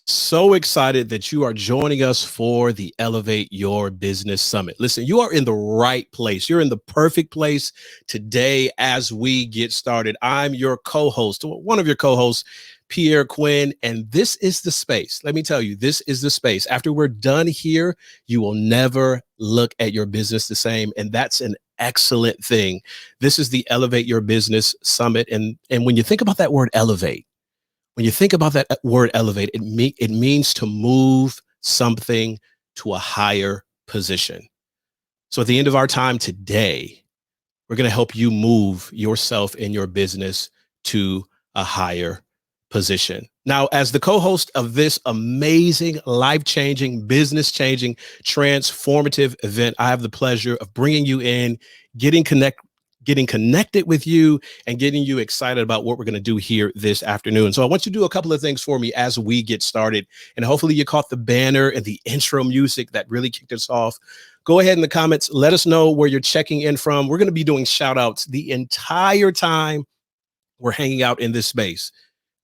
So excited that you are joining us for the Elevate Your Business Summit. Listen, you are in the right place. You're in the perfect place today as we get started. I'm your co-host, one of your co-hosts, Pierre Quinn, and this is the space. Let me tell you, this is the space. After we're done here, you will never look at your business the same, and that's an excellent thing. This is the Elevate Your Business Summit, and when you think about that word elevate, when you think about that word elevate, it means to move something to a higher position. So at the end of our time today, we're going to help you move yourself and your business to a higher position. Now, as the co-host of this amazing, life-changing, business-changing, transformative event, I have the pleasure of bringing you in, getting connected with you and getting you excited about what we're going to do here this afternoon. So I want you to do a couple of things for me as we get started. And hopefully you caught the banner and the intro music that really kicked us off. Go ahead in the comments. Let us know where you're checking in from. We're going to be doing shout outs the entire time we're hanging out in this space.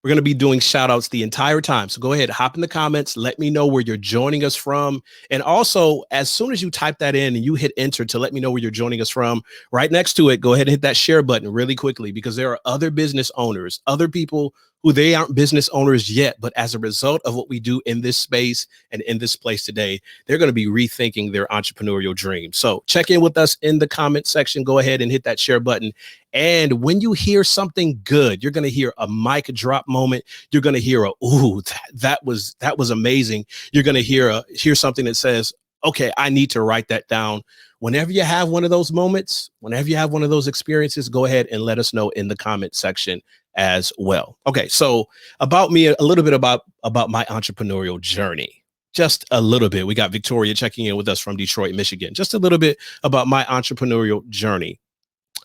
We're going to be doing shout outs the entire time. So go ahead, hop in the comments. Let me know where you're joining us from. And also, as soon as you type that in and you hit enter to let me know where you're joining us from, right next to it, go ahead and hit that share button really quickly, because there are other business owners, other people who they aren't business owners yet, but as a result of what we do in this space and in this place today, they're going to be rethinking their entrepreneurial dream. So check in with us in the comment section. Go ahead and hit that share button. And when you hear something good, you're going to hear a mic drop moment. You're going to hear ooh, that was amazing. You're going to hear something that says, okay, I need to write that down. Whenever you have one of those moments, whenever you have one of those experiences, go ahead and let us know in the comment section as well. Okay, so about me, a little bit about my entrepreneurial journey. Just a little bit. We got Victoria checking in with us from Detroit, Michigan. Just a little bit about my entrepreneurial journey.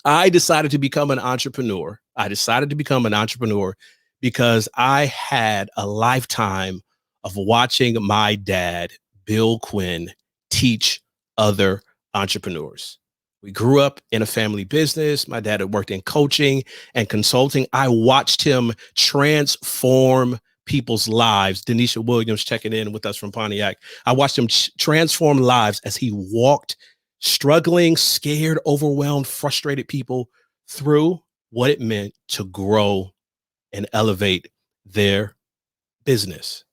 I decided to become an entrepreneur. Because I had a lifetime of watching my dad, Bill Quinn, teach other entrepreneurs. We grew up in a family business. My dad had worked in coaching and consulting. I watched him transform people's lives. Denisha Williams checking in with us from Pontiac. I watched him transform lives as he walked struggling, scared, overwhelmed, frustrated people through what it meant to grow and elevate their business.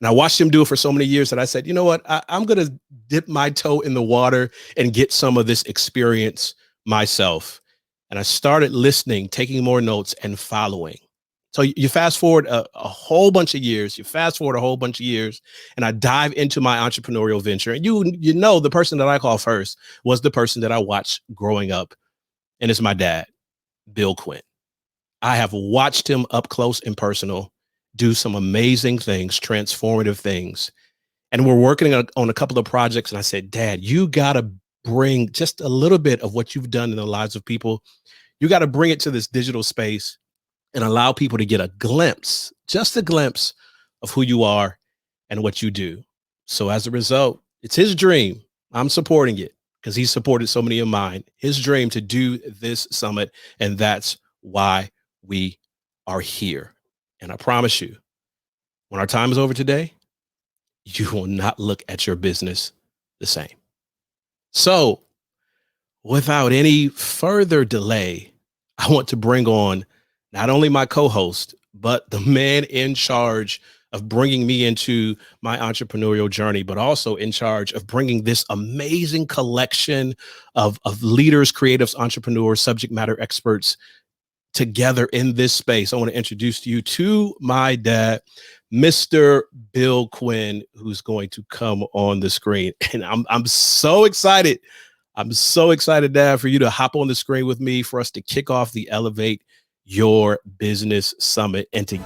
And I watched him do it for so many years that I said, you know what, I'm going to dip my toe in the water and get some of this experience myself. And I started listening, taking more notes, and following. So you fast forward a whole bunch of years, and I dive into my entrepreneurial venture. And you know, the person that I call first was the person that I watched growing up, and it's my dad, Bill Quinn. I have watched him up close and personal do some amazing things, transformative things. And we're working on a couple of projects. And I said, Dad, you got to bring just a little bit of what you've done in the lives of people. You got to bring it to this digital space and allow people to get a glimpse, just a glimpse of who you are and what you do. So as a result, it's his dream. I'm supporting it because he supported so many of mine. His dream to do this summit. And that's why we are here. And I promise you, when our time is over today, you will not look at your business the same. So without any further delay, I want to bring on not only my co-host, but the man in charge of bringing me into my entrepreneurial journey, but also in charge of bringing this amazing collection of leaders, creatives, entrepreneurs, subject matter experts together in this space. I want to introduce you to my dad, Mr. Bill Quinn, who's going to come on the screen. And I'm so excited. I'm so excited, Dad, for you to hop on the screen with me for us to kick off the Elevate Your Business Summit and to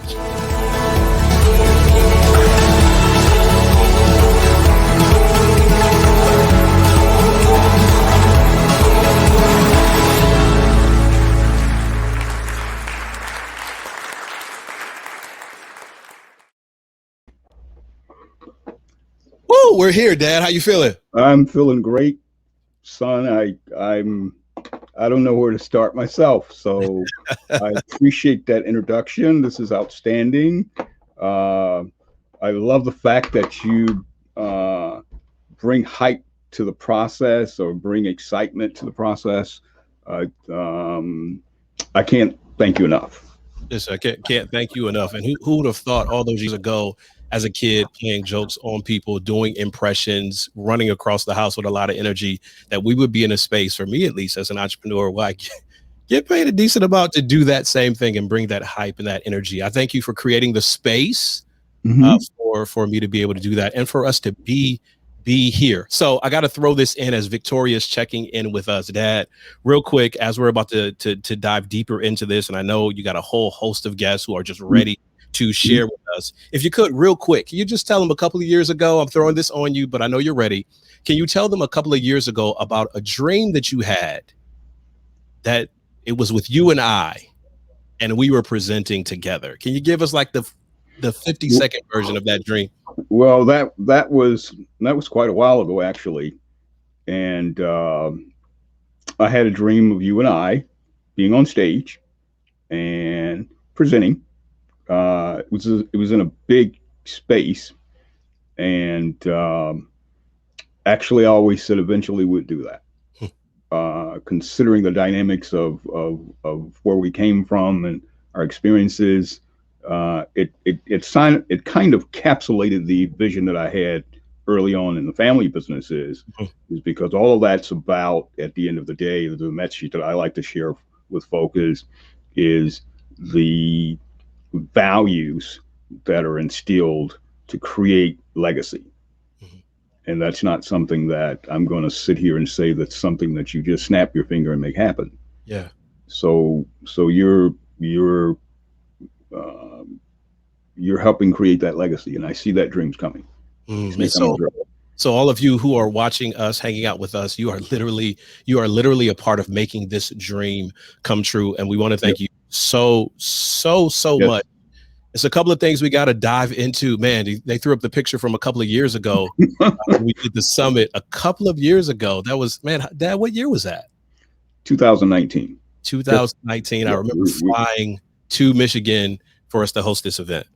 Woo, we're here, Dad. How you feeling? I'm feeling great, son. I don't know where to start myself. So I appreciate that introduction. This is outstanding. I love the fact that you bring hype to the process or bring excitement to the process. I can't thank you enough. Yes, I can't thank you enough. And who would have thought all those years ago, as a kid, playing jokes on people, doing impressions, running across the house with a lot of energy, that we would be in a space, for me at least, as an entrepreneur, where I get paid a decent amount to do that same thing and bring that hype and that energy. I thank you for creating the space for me to be able to do that and for us to be here. So I got to throw this in as Victoria's checking in with us, Dad, real quick, as we're about to dive deeper into this. And I know you got a whole host of guests who are just ready to share with us. If you could, real quick, can you just tell them a couple of years ago, I'm throwing this on you, but I know you're ready. Can you tell them a couple of years ago about a dream that you had, that it was with you and I, and we were presenting together? Can you give us like the 50-second version of that dream? Well, that was quite a while ago, actually, and I had a dream of you and I being on stage and presenting. It was in a big space, and actually, I always said eventually we'd do that. Considering the dynamics of where we came from and our experiences. It kind of capsulated the vision that I had early on in the family businesses, is because all of that's about, at the end of the day, the message that I like to share with folks is the values that are instilled to create legacy. And that's not something that I'm going to sit here and say that's something that you just snap your finger and make happen. Yeah. So you're helping create that legacy, and I see that dream's coming. So all of you who are watching us, hanging out with us, you are literally a part of making this dream come true. And we want to thank you so much. It's a couple of things we got to dive into. Man, they threw up the picture from a couple of years ago. We did the summit a couple of years ago. That was, man, Dad, what year was that? 2019. 2019. I remember flying to Michigan for us to host this event.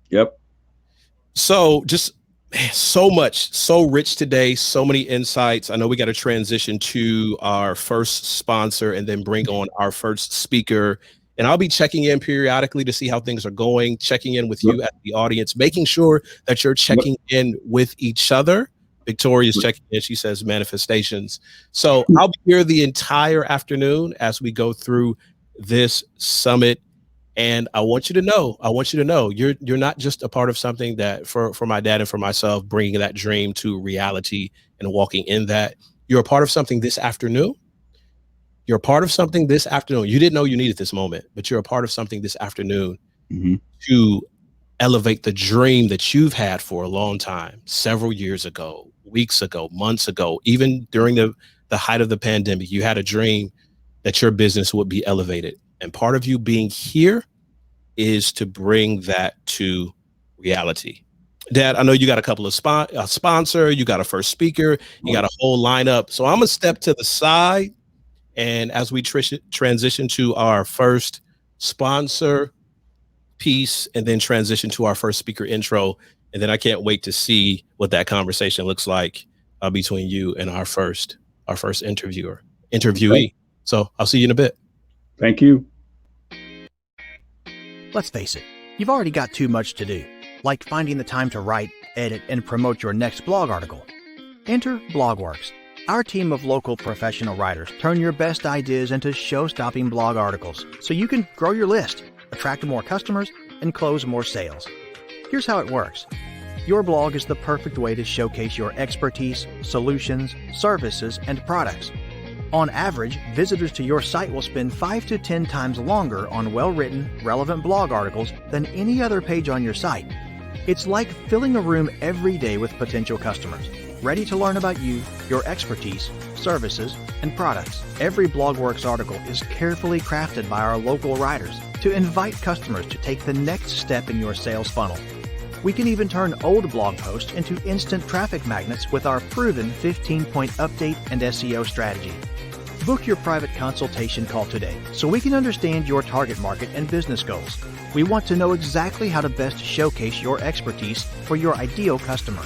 Yep. So just, man, so much, so rich today, so many insights. I know we got to transition to our first sponsor and then bring on our first speaker. And I'll be checking in periodically to see how things are going, checking in with you as the audience, making sure that you're checking in with each other. Victoria's checking in. She says manifestations. So I'll be here the entire afternoon as we go through this summit. And I want you to know, you're not just a part of something that for my dad and for myself, bringing that dream to reality and walking in that. You're a part of something this afternoon. You're a part of something this afternoon. You didn't know you needed this moment, but you're a part of something this afternoon to elevate the dream that you've had for a long time, several years ago, weeks ago, months ago, even during the height of the pandemic. You had a dream that your business would be elevated. And part of you being here is to bring that to reality. Dad, I know you got a couple of sponsor, you got a first speaker, you got a whole lineup. So I'm gonna step to the side. And as we transition to our first sponsor piece and then transition to our first speaker intro, and then I can't wait to see what that conversation looks like between you and our first interviewee. Okay. So I'll see you in a bit. Thank you. Let's face it, you've already got too much to do, like finding the time to write, edit, and promote your next blog article. Enter BlogWorks. Our team of local professional writers turn your best ideas into show-stopping blog articles so you can grow your list, attract more customers, and close more sales. Here's how it works. Your blog is the perfect way to showcase your expertise, solutions, services, and products. On average, visitors to your site will spend 5 to 10 times longer on well-written, relevant blog articles than any other page on your site. It's like filling a room every day with potential customers, ready to learn about you, your expertise, services, and products. Every BlogWorks article is carefully crafted by our local writers to invite customers to take the next step in your sales funnel. We can even turn old blog posts into instant traffic magnets with our proven 15-point update and SEO strategy. Book your private consultation call today so we can understand your target market and business goals. We want to know exactly how to best showcase your expertise for your ideal customer.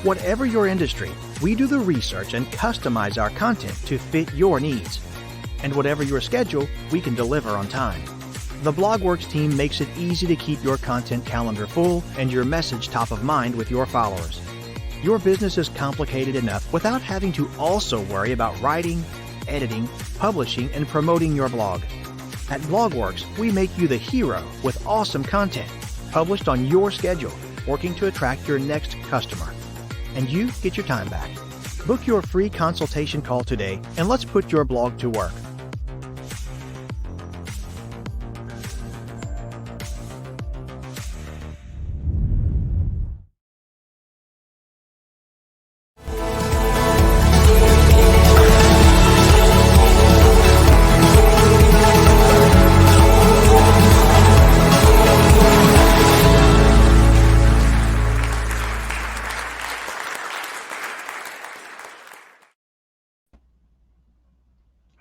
Whatever your industry, we do the research and customize our content to fit your needs. And whatever your schedule, we can deliver on time. The BlogWorks team makes it easy to keep your content calendar full and your message top of mind with your followers. Your business is complicated enough without having to also worry about writing, editing, publishing, and promoting your blog. At BlogWorks, we make you the hero with awesome content, published on your schedule, working to attract your next customer. And you get your time back. Book your free consultation call today, and let's put your blog to work.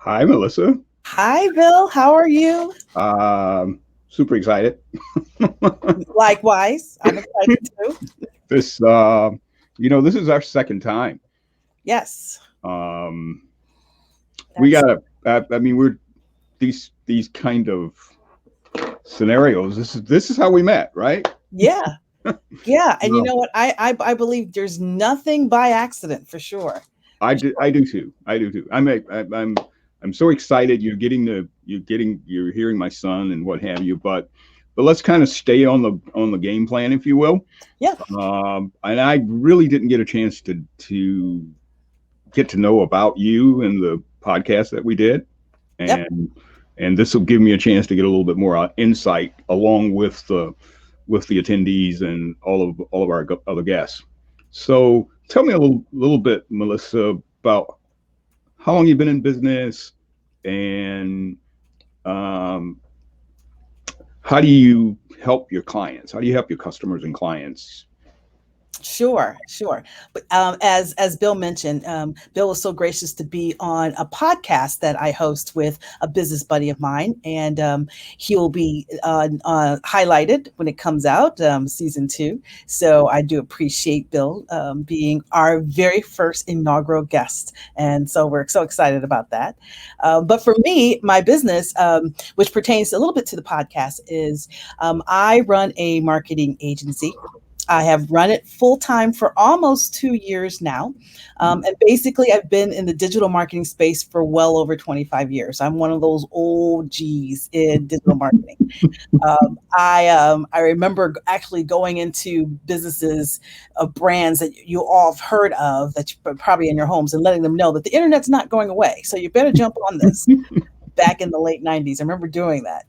Hi, Melissa. Hi, Bill. How are you? Super excited. Likewise. I'm excited too. This, this is our second time. Yes. We gotta. We're these kind of scenarios. This is how we met, right? Yeah. Yeah. And you know what? I believe there's nothing by accident for sure. I do too. I'm so excited you're hearing my son and what have you, but let's kind of stay on the game plan, if you will. Yeah. And I really didn't get a chance to get to know about you and the podcast that we did. And this will give me a chance to get a little bit more insight along with the attendees and all of our other guests. So tell me a little bit, Melissa, about how long you've been in business, and how do you help your clients? How do you help your customers and clients? Sure. But as Bill mentioned, Bill was so gracious to be on a podcast that I host with a business buddy of mine, and he will be highlighted when it comes out, season 2. So I do appreciate Bill being our very first inaugural guest, and so we're so excited about that. But for me, my business, which pertains a little bit to the podcast, is I run a marketing agency. I have run it full time for almost 2 years now. And basically, I've been in the digital marketing space for well over 25 years. I'm one of those old G's in digital marketing. I remember actually going into businesses of brands that you all have heard of, that you're probably in your homes, and letting them know that the internet's not going away. So you better jump on this. Back in the late 90s. I remember doing that.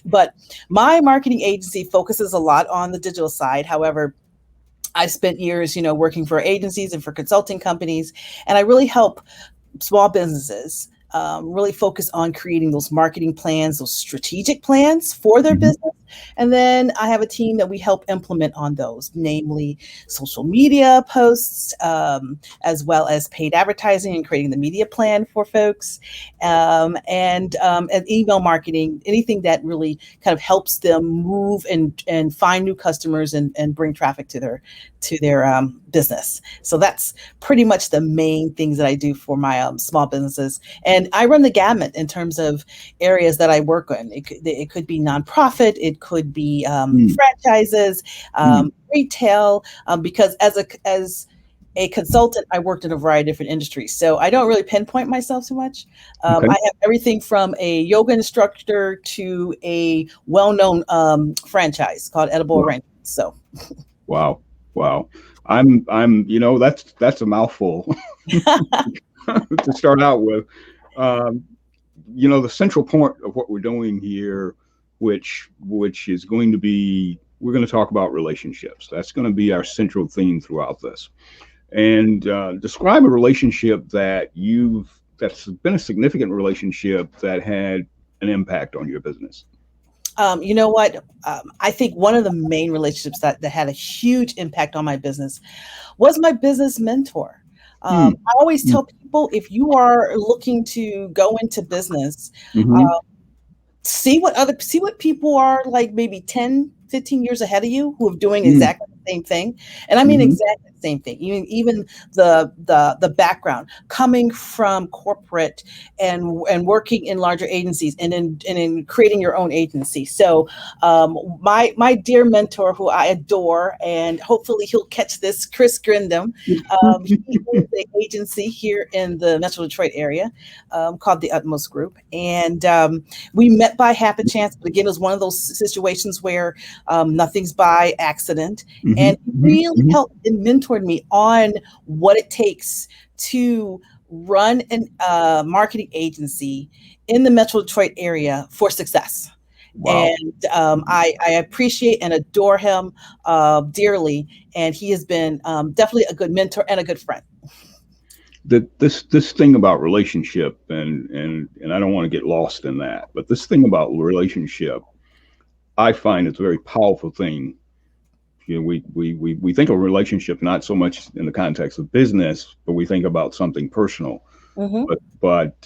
But my marketing agency focuses a lot on the digital side. However, I spent years, working for agencies and for consulting companies, and I really help small businesses really focus on creating those marketing plans, those strategic plans for their business. And then I have a team that we help implement on those, namely social media posts, as well as paid advertising and creating the media plan for folks, and email marketing, anything that really kind of helps them move and find new customers and bring traffic to their business. So that's pretty much the main things that I do for my small businesses. And I run the gamut in terms of areas that I work in. It could be nonprofit, it could be franchises, retail, because as a consultant, I worked in a variety of different industries. So I don't really pinpoint myself too much. I have everything from a yoga instructor to a well-known franchise called Edible Arrangements. So. Wow. I'm that's a mouthful to start out with. The central point of what we're doing here, which is going to be, we're going to talk about relationships. That's going to be our central theme throughout this. And describe a relationship that's been a significant relationship that had an impact on your business. You know what? I think one of the main relationships that had a huge impact on my business was my business mentor. Hmm. I always tell people, if you are looking to go into business, Mm-hmm. see what people are like, maybe 10, 15 years ahead of you, who are doing Mm. exactly the same thing. And I mean Mm-hmm. exactly the same thing. Even the background, coming from corporate and working in larger agencies, and in creating your own agency. So my dear mentor, who I adore, and hopefully he'll catch this, Chris Grindam, he owns an agency here in the Metro Detroit area, called the Utmost Group. And we met by happen chance, but again, it was one of those situations where nothing's by accident. Mm-hmm. And he really Mm-hmm. helped and mentored me on what it takes to run a marketing agency in the Metro Detroit area for success. Wow. And I appreciate and adore him dearly. And he has been definitely a good mentor and a good friend. This thing about relationship, and I don't want to get lost in that, but this thing about relationship, I find it's a very powerful thing. We think of relationship not so much in the context of business, but we think about something personal. Mm-hmm. But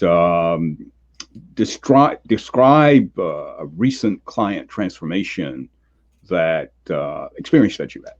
describe a recent client transformation that experience that you had.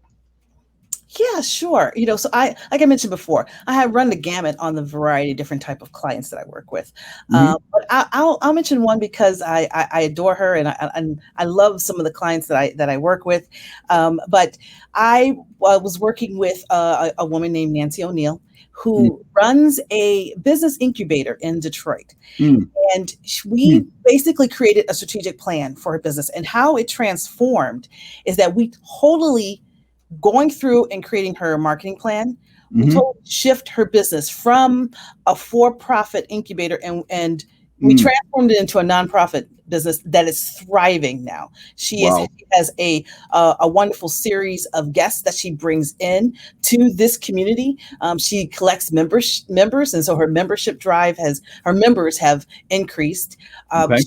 Yeah, sure. So like I mentioned before, I have run the gamut on the variety of different type of clients that I work with. Mm-hmm. But I'll mention one because I adore her, and I love some of the clients that I work with. But I was working with a woman named Nancy O'Neill, who runs a business incubator in Detroit. Mm-hmm. And we basically created a strategic plan for her business, and how it transformed is that we totally, going through and creating her marketing plan, we Mm-hmm. totally shift her business from a for-profit incubator, and we Mm. transformed it into a nonprofit business that is thriving now. She Wow. has a wonderful series of guests that she brings in to this community. She collects members, and so her membership drive her members have increased. Okay.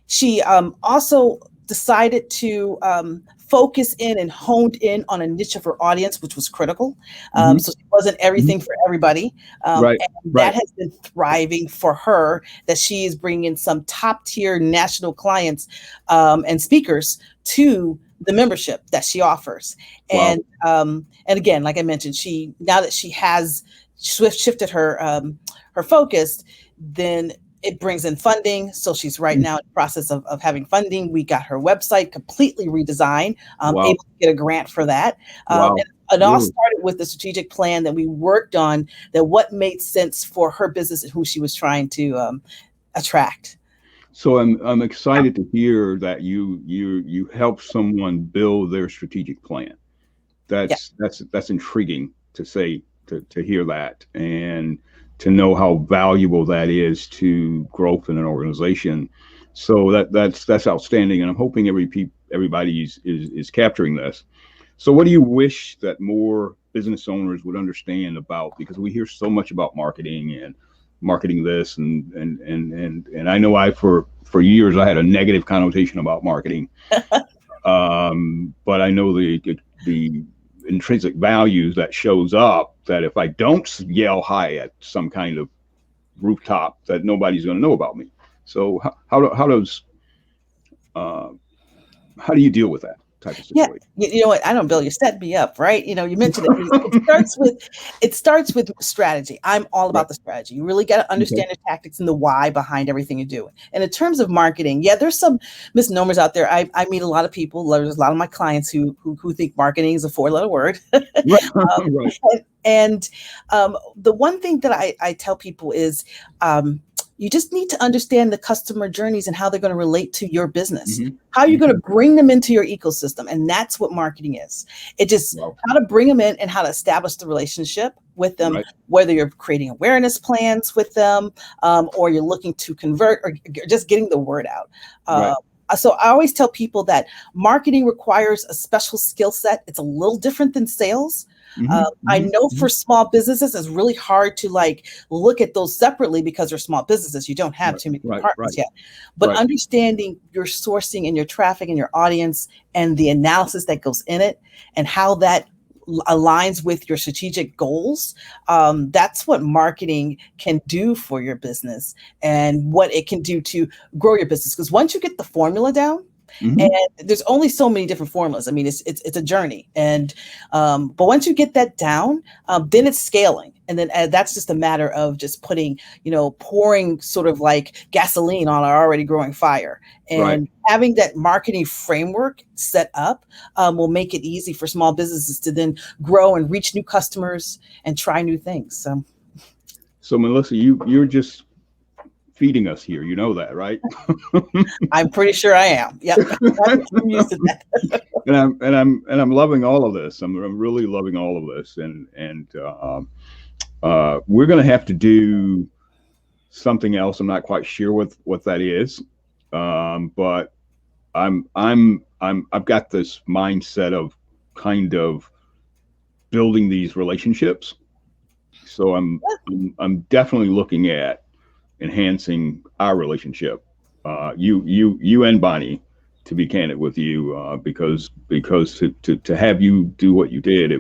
She also decided to focus in and honed in on a niche of her audience, which was critical. Mm-hmm. So it wasn't everything for everybody. Right. And Right. that has been thriving for her, that she is bringing some top tier national clients and speakers to the membership that she offers. Wow. And again, like I mentioned, now that she has shifted her focus, then it brings in funding. So she's right now in the process of having funding. We got her website completely redesigned, Wow. able to get a grant for that. Wow. And it all Really? started with the strategic plan that we worked on, that what made sense for her business and who she was trying to attract. So I'm excited to hear that you help someone build their strategic plan. Yeah. That's intriguing to hear that, and to know how valuable that is to growth in an organization. So that's outstanding, and I'm hoping everybody is capturing this. So what do you wish that more business owners would understand about, because we hear so much about marketing and marketing this, and I know for years I had a negative connotation about marketing. But I know the intrinsic values that shows up, that if I don't yell high at some kind of rooftop, that nobody's going to know about me. So how do you deal with that type of situation? Yeah, you know what? I don't, Bill, you set me up, right? You mentioned it. It starts with strategy. I'm all about Right. the strategy. You really got to understand Okay. the tactics and the why behind everything you do. And in terms of marketing, yeah, there's some misnomers out there. I meet a lot of people. There's a lot of my clients who think marketing is a 4-letter word. Right. Right. And the one thing that I tell people is, you just need to understand the customer journeys and how they're going to relate to your business. Mm-hmm. How are you going to bring them into your ecosystem? And that's what marketing is. It just Wow. how to bring them in and how to establish the relationship with them, Right. whether you're creating awareness plans with them, or you're looking to convert, or just getting the word out. Right. So I always tell people that marketing requires a special skill set. It's a little different than sales. Mm-hmm. I know for small businesses, it's really hard to look at those separately, because they're small businesses. You don't have too many departments yet. But understanding your sourcing and your traffic and your audience and the analysis that goes in it, and how that aligns with your strategic goals, that's what marketing can do for your business and what it can do to grow your business. Because once you get the formula down, and there's only so many different formulas. I mean, it's a journey, and but once you get that down, then it's scaling, and then that's just a matter of just putting, pouring sort of like gasoline on an already growing fire, and having that marketing framework set up will make it easy for small businesses to then grow and reach new customers and try new things. So Melissa, you're just feeding us here. You know that, right? I'm pretty sure I am. Yep. I'm used to that. and I'm loving all of this. I'm really loving all of this. And we're going to have to do something else. I'm not quite sure what that is. But I've got this mindset of kind of building these relationships. So I'm definitely looking at enhancing our relationship, you and Bonnie, to be candid with you, because to have you do what you did,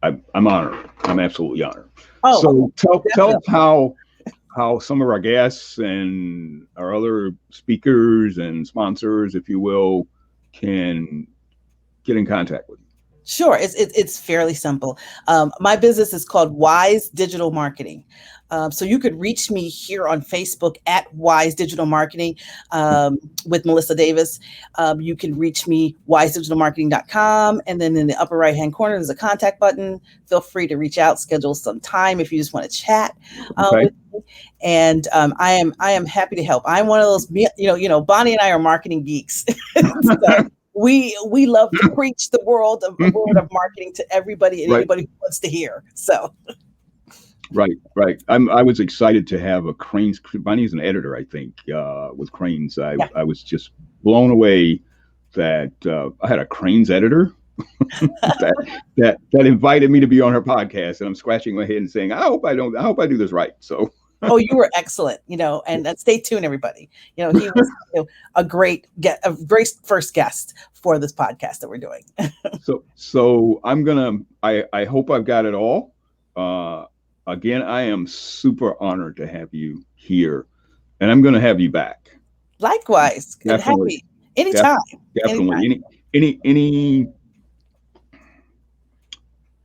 I'm honored. I'm absolutely honored. So tell us how some of our guests and our other speakers and sponsors, if you will, can get in contact with you. Sure. It's fairly simple. My business is called Wise Digital Marketing. So you could reach me here on Facebook at Wise Digital Marketing with Melissa Davis. You can reach me wisedigitalmarketing.com. And then in the upper right-hand corner, there's a contact button. Feel free to reach out, schedule some time if you just want to chat with me. And I am happy to help. I'm one of those, Bonnie and I are marketing geeks. So, we love to preach the word of marketing to everybody and anybody who wants to hear. So. Right. I was excited to have a Cranes. Bonnie's an editor, I think, with Cranes. I was just blown away that I had a Cranes editor that invited me to be on her podcast, and I'm scratching my head and saying, I hope I do this right. So. Oh, you were excellent, and stay tuned, everybody. He was a great first guest for this podcast that we're doing. So I hope I've got it all. Again, I am super honored to have you here, and I'm going to have you back. Likewise. Definitely. Happy. Anytime. Definitely. Anytime.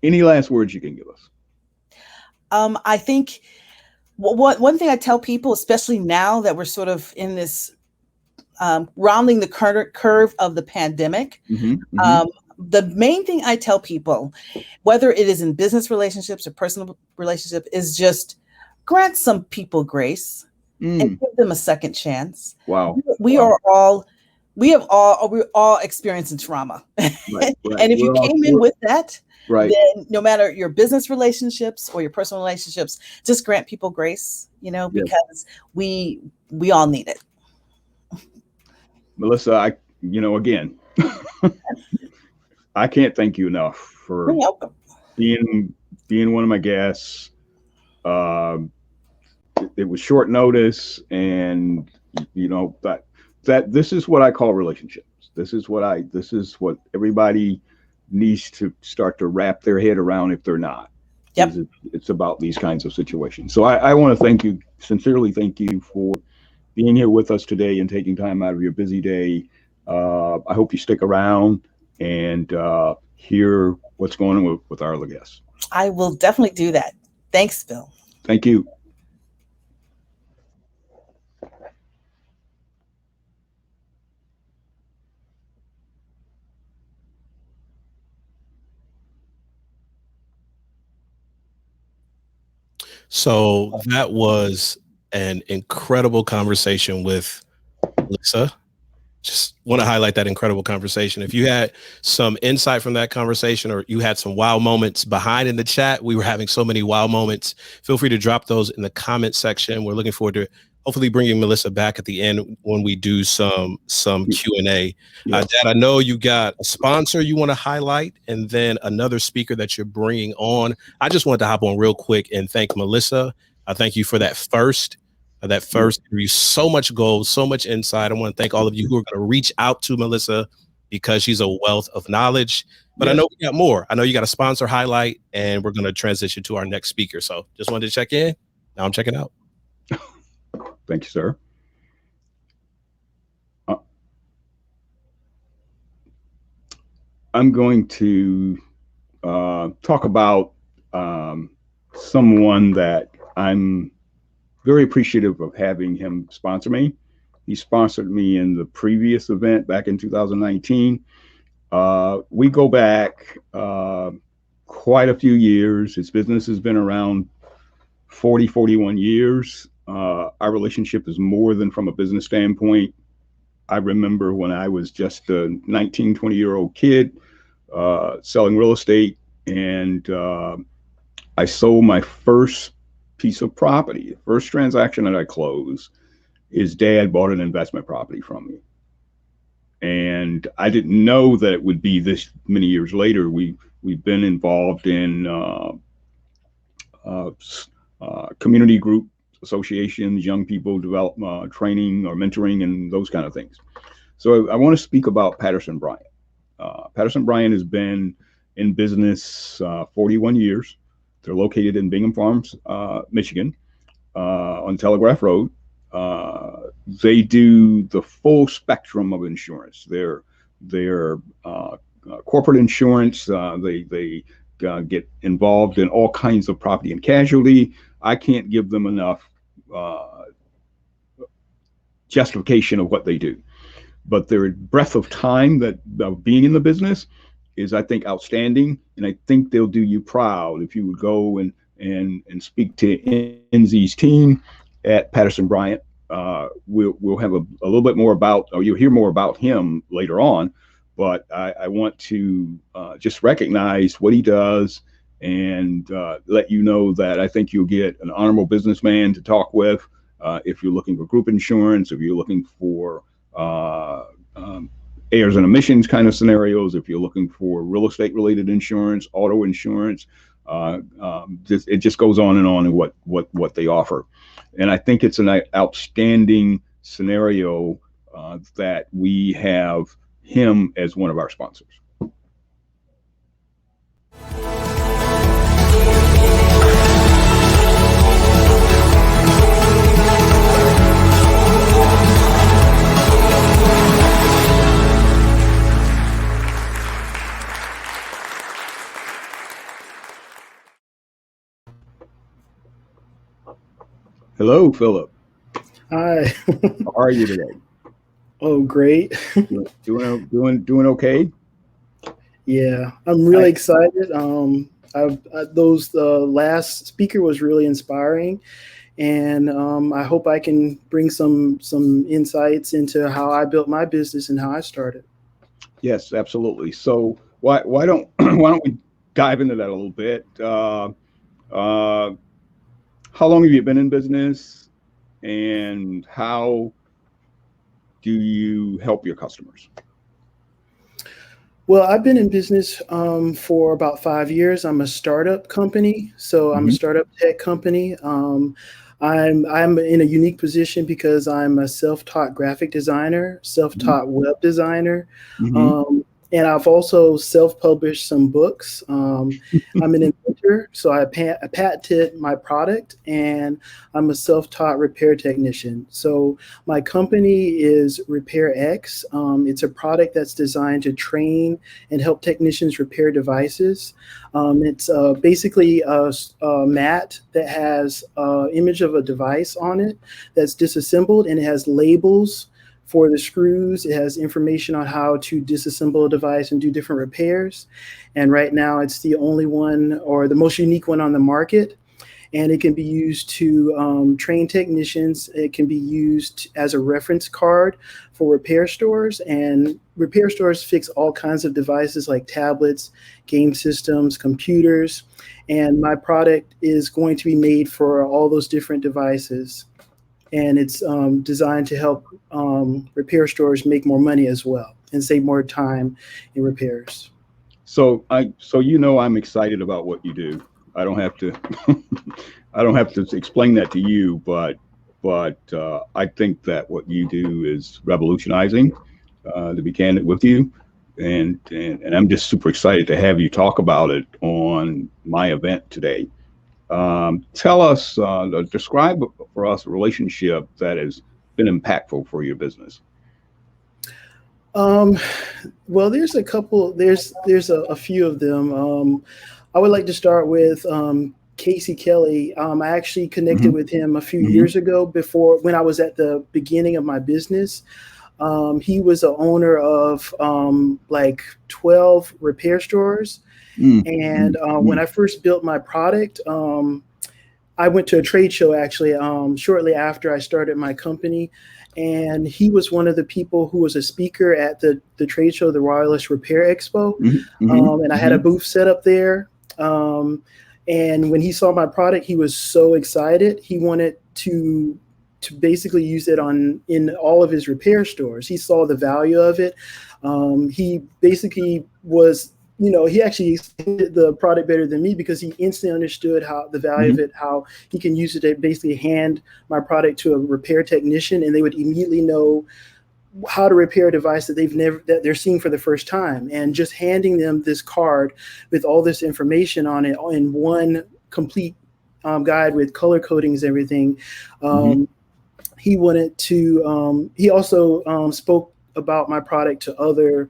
Any last words you can give us? I think one thing I tell people, especially now that we're sort of in this rounding the curve of the pandemic, the main thing I tell people, whether it is in business relationships or personal relationship, is just grant some people grace and give them a second chance. Wow. We're all experiencing trauma. Right. And if you came in with that, then no matter your business relationships or your personal relationships, just grant people grace, because we all need it. Melissa, again, I can't thank you enough for being one of my guests. It was short notice, and that this is what I call relationships. This is what everybody needs to start to wrap their head around if they're not. Yep. It's about these kinds of situations. So I want to sincerely thank you for being here with us today and taking time out of your busy day. I hope you stick around and hear what's going on with our other guests. I will definitely do that. Thanks, Bill. Thank you. So that was an incredible conversation with Melissa. Just want to highlight that incredible conversation. If you had some insight from that conversation, or you had some wow moments behind in the chat, we were having so many wow moments. Feel free to drop those in the comment section. We're looking forward to hopefully bringing Melissa back at the end when we do some Q&A. Dad, I know you got a sponsor you want to highlight, and then another speaker that you're bringing on. I just wanted to hop on real quick and thank Melissa. I thank you for that first interview. So much gold, so much insight. I want to thank all of you who are going to reach out to Melissa because she's a wealth of knowledge. But I know we got more. I know you got a sponsor highlight, and we're going to transition to our next speaker. So just wanted to check in. Now I'm checking out. Thank you, sir. I'm going to talk about someone that I'm very appreciative of having him sponsor me. He sponsored me in the previous event back in 2019. We go back quite a few years. His business has been around 41 years. Our relationship is more than from a business standpoint. I remember when I was just a 19, 20-year-old kid selling real estate, and I sold my first piece of property. The first transaction that I closed, his dad bought an investment property from me. And I didn't know that it would be this many years later. We've been involved in community group associations, young people development, training or mentoring, and those kind of things. So I want to speak about Patterson Bryant. Patterson Bryant has been in business 41 years. They're located in Bingham Farms, Michigan, on Telegraph Road. They do the full spectrum of insurance. They're corporate insurance. They get involved in all kinds of property and casualty. I can't give them enough justification of what they do. But their breadth of time that of being in the business is, I think, outstanding. And I think they'll do you proud if you would go and speak to NZ's team at Patterson Bryant. We'll have a little bit more about, or you'll hear more about him later on. But I want to just recognize what he does and let you know that I think you'll get an honorable businessman to talk with if you're looking for group insurance, if you're looking for errors and omissions kind of scenarios, if you're looking for real estate related insurance, auto insurance, it just goes on and what they offer. And I think it's an outstanding scenario that we have him as one of our sponsors. Hello, Philip. Hi. How are you today? Oh, great. Doing okay? Yeah, I'm really excited. The last speaker was really inspiring, and I hope I can bring some insights into how I built my business and how I started. Yes, absolutely. So why don't we dive into that a little bit? How long have you been in business, and how do you help your customers? Well, I've been in business for about 5 years. I'm a startup company, so I'm a startup tech company. I'm in a unique position because I'm a self-taught graphic designer, self-taught web designer, and I've also self-published some books. I'm an inventor, so I patented my product, and I'm a self-taught repair technician. So my company is RepairX. It's a product that's designed to train and help technicians repair devices. It's basically a mat that has an image of a device on it that's disassembled, and it has labels for the screws. It has information on how to disassemble a device and do different repairs. And right now it's the only one, or the most unique one, on the market. And it can be used to train technicians. It can be used as a reference card for repair stores. And repair stores fix all kinds of devices like tablets, game systems, computers. And my product is going to be made for all those different devices. And it's designed to help repair stores make more money as well and save more time in repairs. So I'm excited about what you do. I don't have to explain that to you, but I think that what you do is revolutionizing. To be candid with you, and I'm just super excited to have you talk about it on my event today. Tell us, describe for us a relationship that has been impactful for your business. Well, there's a couple. There's a few of them. I would like to start with Casey Kelly. I actually connected with him a few years ago, before when I was at the beginning of my business. He was the owner of like 12 repair stores. And when I first built my product, I went to a trade show actually shortly after I started my company. And he was one of the people who was a speaker at the trade show, the Wireless Repair Expo. And I had a booth set up there. And when he saw my product, he was so excited. He wanted to basically use it in all of his repair stores. He saw the value of it. He basically was, he actually explained the product better than me, because he instantly understood how the value of it, how he can use it to basically hand my product to a repair technician, and they would immediately know how to repair a device that they're seeing for the first time. And just handing them this card with all this information on it in one complete guide with color codings, everything. He wanted to, he also spoke about my product to other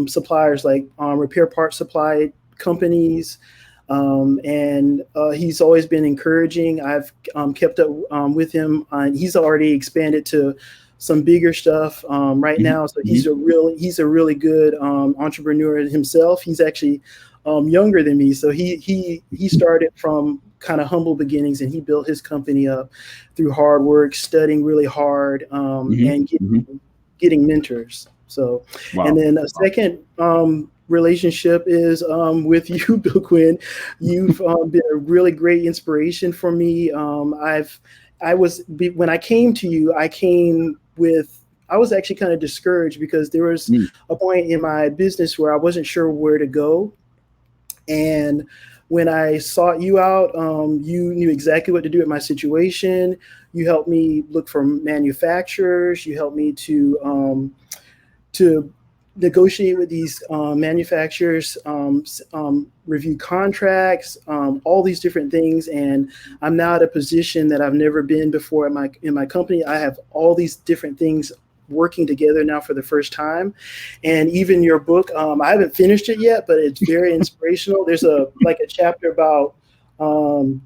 suppliers, like repair part supply companies. And he's always been encouraging. I've kept up with him. He's already expanded to some bigger stuff right now. So he's a really good entrepreneur himself. He's actually younger than me. So he started from kind of humble beginnings, and he built his company up through hard work, studying really hard, and getting mentors. So, and then a second relationship is with you, Bill Quinn. You've been a really great inspiration for me. When I came to you, I was actually kind of discouraged, because there was a point in my business where I wasn't sure where to go. And when I sought you out, you knew exactly what to do in my situation. You helped me look for manufacturers. You helped me to negotiate with these manufacturers, review contracts, all these different things. And I'm now at a position that I've never been before in my company. I have all these different things working together now for the first time. And even your book, I haven't finished it yet, but it's very inspirational. There's a chapter about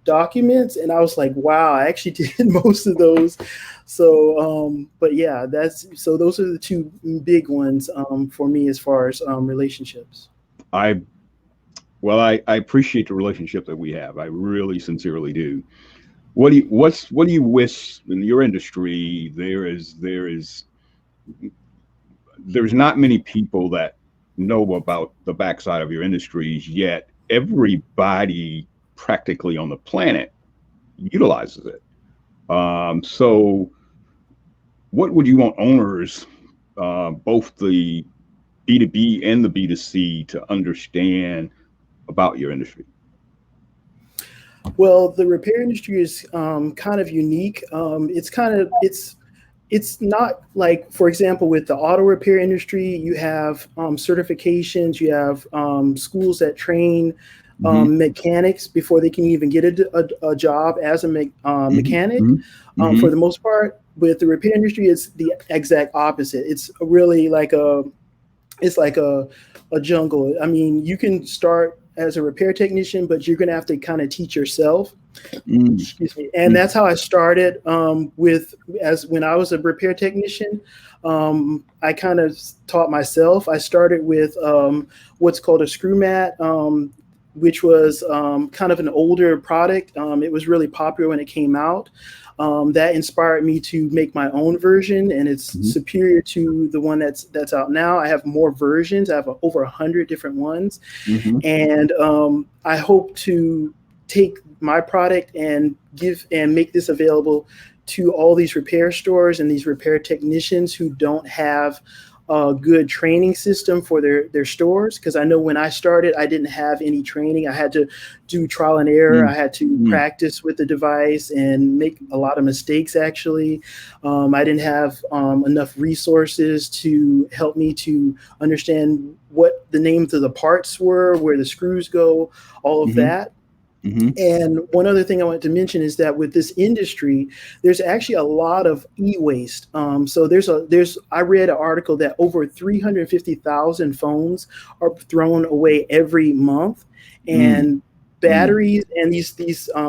documents, and I was like, wow, I actually did most of those. So but yeah, those are the two big ones for me as far as relationships. I appreciate the relationship that we have. I really sincerely do. What do you wish in your industry? There's not many people that know about the backside of your industries, yet everybody practically on the planet utilizes it. So what would you want owners, both the B2B and the B2C, to understand about your industry? Well, the repair industry is kind of unique. It's not like, for example, with the auto repair industry, you have certifications, you have schools that train mechanics before they can even get a job as a mechanic. For the most part, with the repair industry, it's the exact opposite. It's really like a jungle. I mean, you can start as a repair technician, but you're going to have to kind of teach yourself. Excuse me. And that's how I started when I was a repair technician. I kind of taught myself. I started with what's called a screw mat, which was kind of an older product. It was really popular when it came out. That inspired me to make my own version, and it's superior to the one that's out now. I have more versions. I have over 100 different ones, and I hope to take my product and make this available to all these repair stores and these repair technicians who don't have a good training system for their stores, because I know when I started, I didn't have any training. I had to do trial and error. I had to practice with the device and make a lot of mistakes, actually. I didn't have enough resources to help me to understand what the names of the parts were, where the screws go, all of that. And one other thing I wanted to mention is that with this industry, there's actually a lot of e-waste. So I read an article that over 350,000 phones are thrown away every month, and batteries and these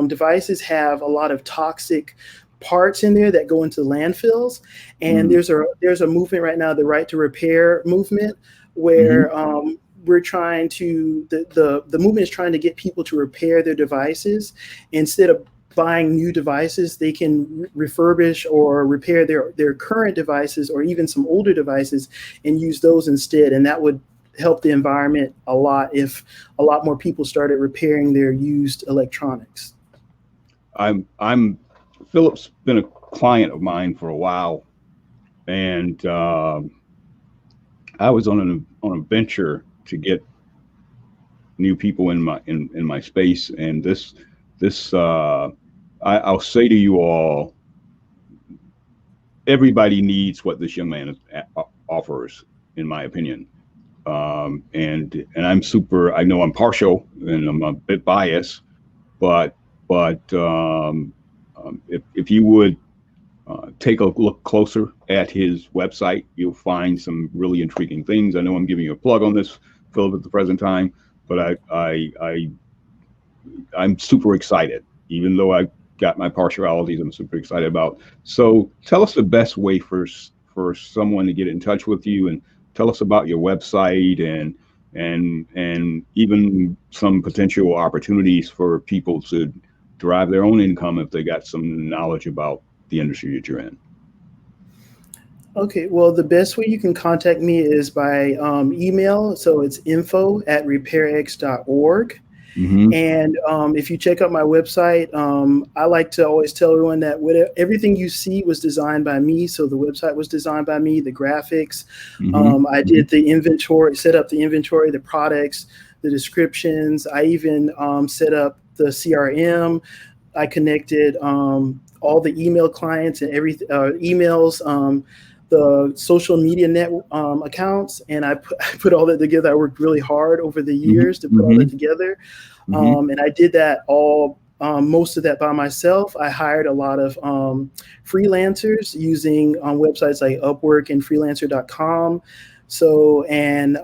devices have a lot of toxic parts in there that go into landfills. And there's a movement right now, the right to repair movement, where we're trying to, the movement is trying to get people to repair their devices. Instead of buying new devices, they can refurbish or repair their current devices, or even some older devices, and use those instead. And that would help the environment a lot if a lot more people started repairing their used electronics. Philip's been a client of mine for a while, and I was on a venture to get new people in my space, and I'll say to you all, everybody needs what this young man offers, in my opinion. And I know I'm partial and I'm a bit biased, but if you would take a look closer at his website, you'll find some really intriguing things. I know I'm giving you a plug on this, Philip, at the present time, but I'm super excited, even though I got my partialities. I'm super excited about. So tell us the best way for someone to get in touch with you, and tell us about your website and even some potential opportunities for people to derive their own income if they got some knowledge about the industry that you're in. Okay, well, the best way you can contact me is by email. So it's info@repairx.org. And if you check out my website, I like to always tell everyone that everything you see was designed by me. So the website was designed by me, the graphics. I did the inventory, set up the inventory, the products, the descriptions. I even set up the CRM. I connected all the email clients and emails, the social media net accounts, and I put all that together. I worked really hard over the years to put all that together, and I did that all, most of that by myself. I hired a lot of freelancers using websites like Upwork and freelancer.com. So, and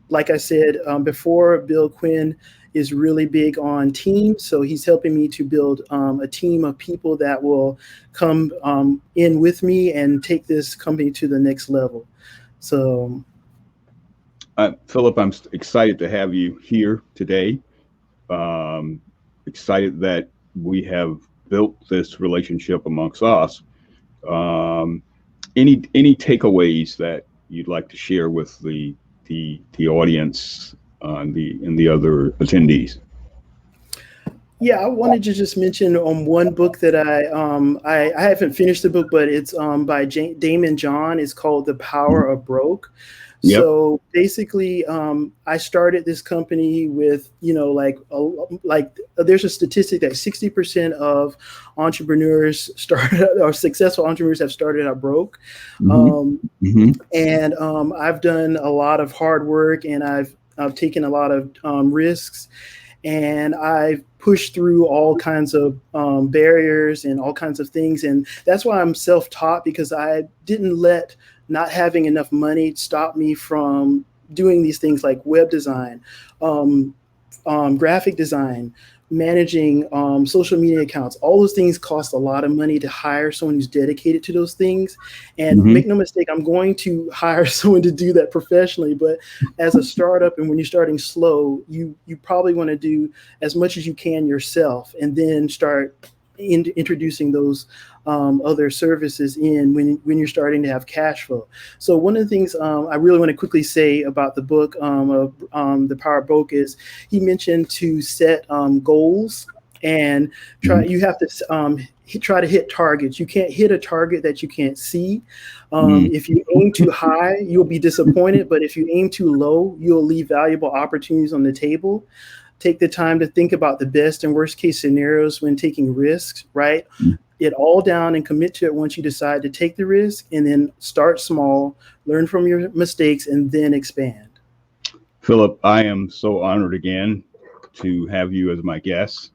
like I said before, Bill Quinn is really big on teams. So he's helping me to build a team of people that will come in with me and take this company to the next level. So, Philip, I'm excited to have you here today. Excited that we have built this relationship amongst us. Any takeaways that you'd like to share with the audience and the other attendees? Yeah, I wanted to just mention one book that I haven't finished the book, but it's by Damon John. It's called The Power of Broke. Yep. So basically, I started this company with, like there's a statistic that 60% of entrepreneurs or successful entrepreneurs have started out broke. And I've done a lot of hard work, and I've taken a lot of risks, and I've pushed through all kinds of barriers and all kinds of things. And that's why I'm self-taught, because I didn't let not having enough money stop me from doing these things like web design, graphic design, managing social media accounts. All those things cost a lot of money to hire someone who's dedicated to those things. And make no mistake, I'm going to hire someone to do that professionally. But as a startup, and when you're starting slow, you probably want to do as much as you can yourself, and then start introducing those other services in when you're starting to have cash flow. So one of the things I really want to quickly say about the book of The Power of Broke is he mentioned to set goals and try. You have to try to hit targets. You can't hit a target that you can't see. If you aim too high, you'll be disappointed. But if you aim too low, you'll leave valuable opportunities on the table. Take the time to think about the best and worst case scenarios when taking risks, right? It all down and commit to it once you decide to take the risk, and then start small, learn from your mistakes, and then expand. Philip, I am so honored again to have you as my guest.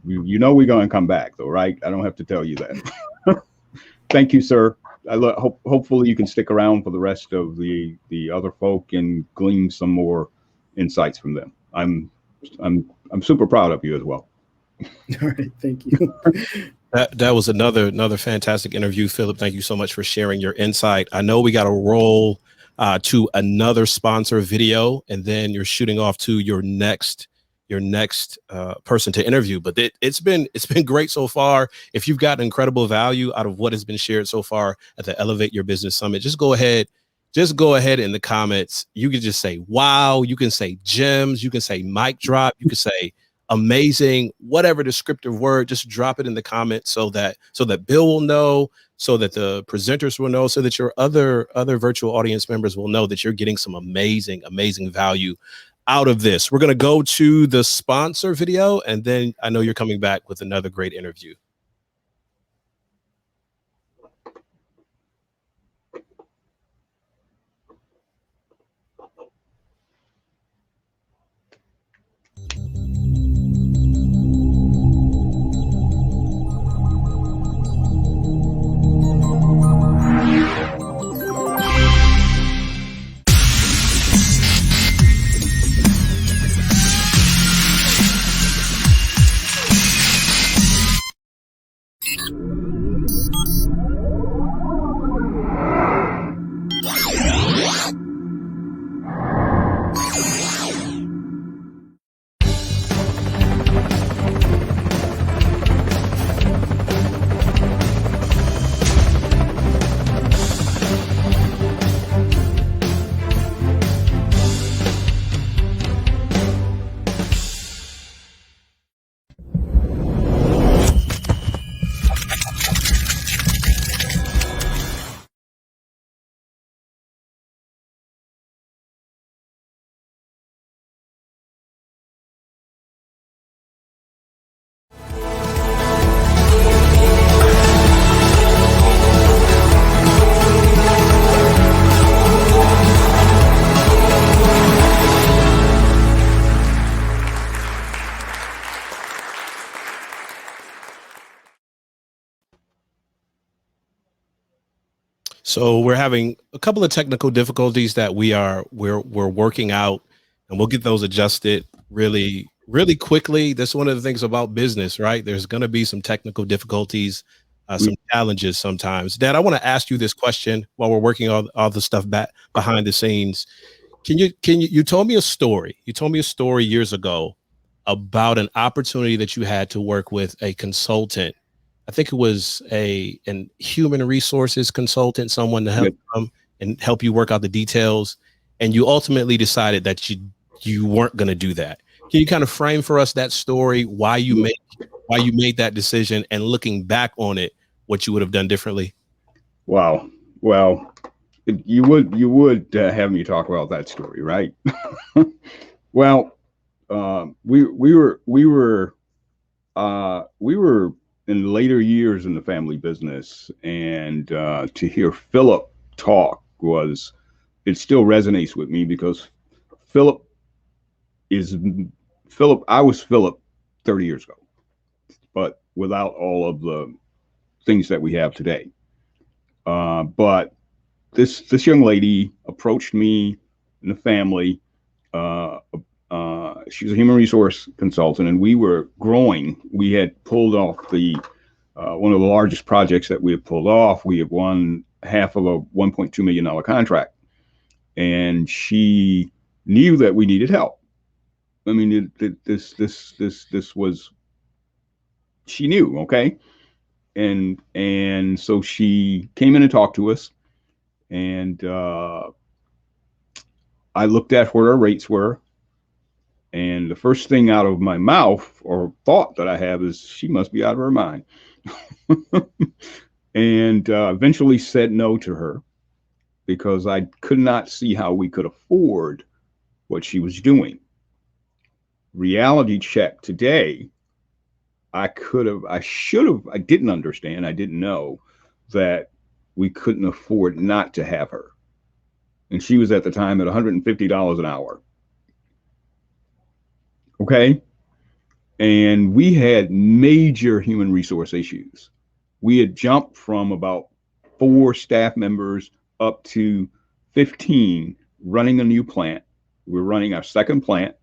You know we're going to come back, though, right? I don't have to tell you that. Thank you, sir. Hopefully you can stick around for the rest of the other folk and glean some more insights from them. I'm super proud of you as well. All right, thank you. That was another fantastic interview, Philip. Thank you so much for sharing your insight. I know we got to roll to another sponsor video, and then you're shooting off to your next person to interview. But it's been great so far. If you've got incredible value out of what has been shared so far at the Elevate Your Business Summit, just go ahead in the comments. You can just say wow. You can say gems. You can say mic drop. You can say amazing, whatever descriptive word. Just drop it in the comments so that Bill will know, so that the presenters will know, so that your other virtual audience members will know that you're getting some amazing value out of this. We're going to go to the sponsor video, and then I know you're coming back with another great interview. So we're having a couple of technical difficulties that we're working out, and we'll get those adjusted really quickly. That's one of the things about business, right? There's going to be some technical difficulties, some challenges sometimes. Dad, I want to ask you this question while we're working all the stuff back behind the scenes. You told me a story. You told me a story years ago about an opportunity that you had to work with a consultant. I think it was an human resources consultant, someone to help and help you work out the details. And you ultimately decided that you weren't going to do that. Can you kind of frame for us that story, why you made that decision, and looking back on it, what you would have done differently? Wow. Well, you would have me talk about that story, right? Well, we were in later years in the family business, and to hear Philip talk it still resonates with me, because I was Philip 30 years ago, but without all of the things that we have today. But this young lady approached me in the family. She was a human resource consultant, and we were growing. We had pulled off one of the largest projects that we had pulled off. We had won half of a $1.2 million contract, and she knew that we needed help. I mean, this was, she knew, okay? And so she came in and talked to us, and I looked at what our rates were, and the first thing out of my mouth, or thought that I have, is she must be out of her mind. and eventually said no to her because I could not see how we could afford what she was doing. Reality check today, I didn't understand, I didn't know that we couldn't afford not to have her. And she was at the time at $150 an hour. Okay. And we had major human resource issues. We had jumped from about 4 staff members up to 15 running a new plant. We're running our second plant.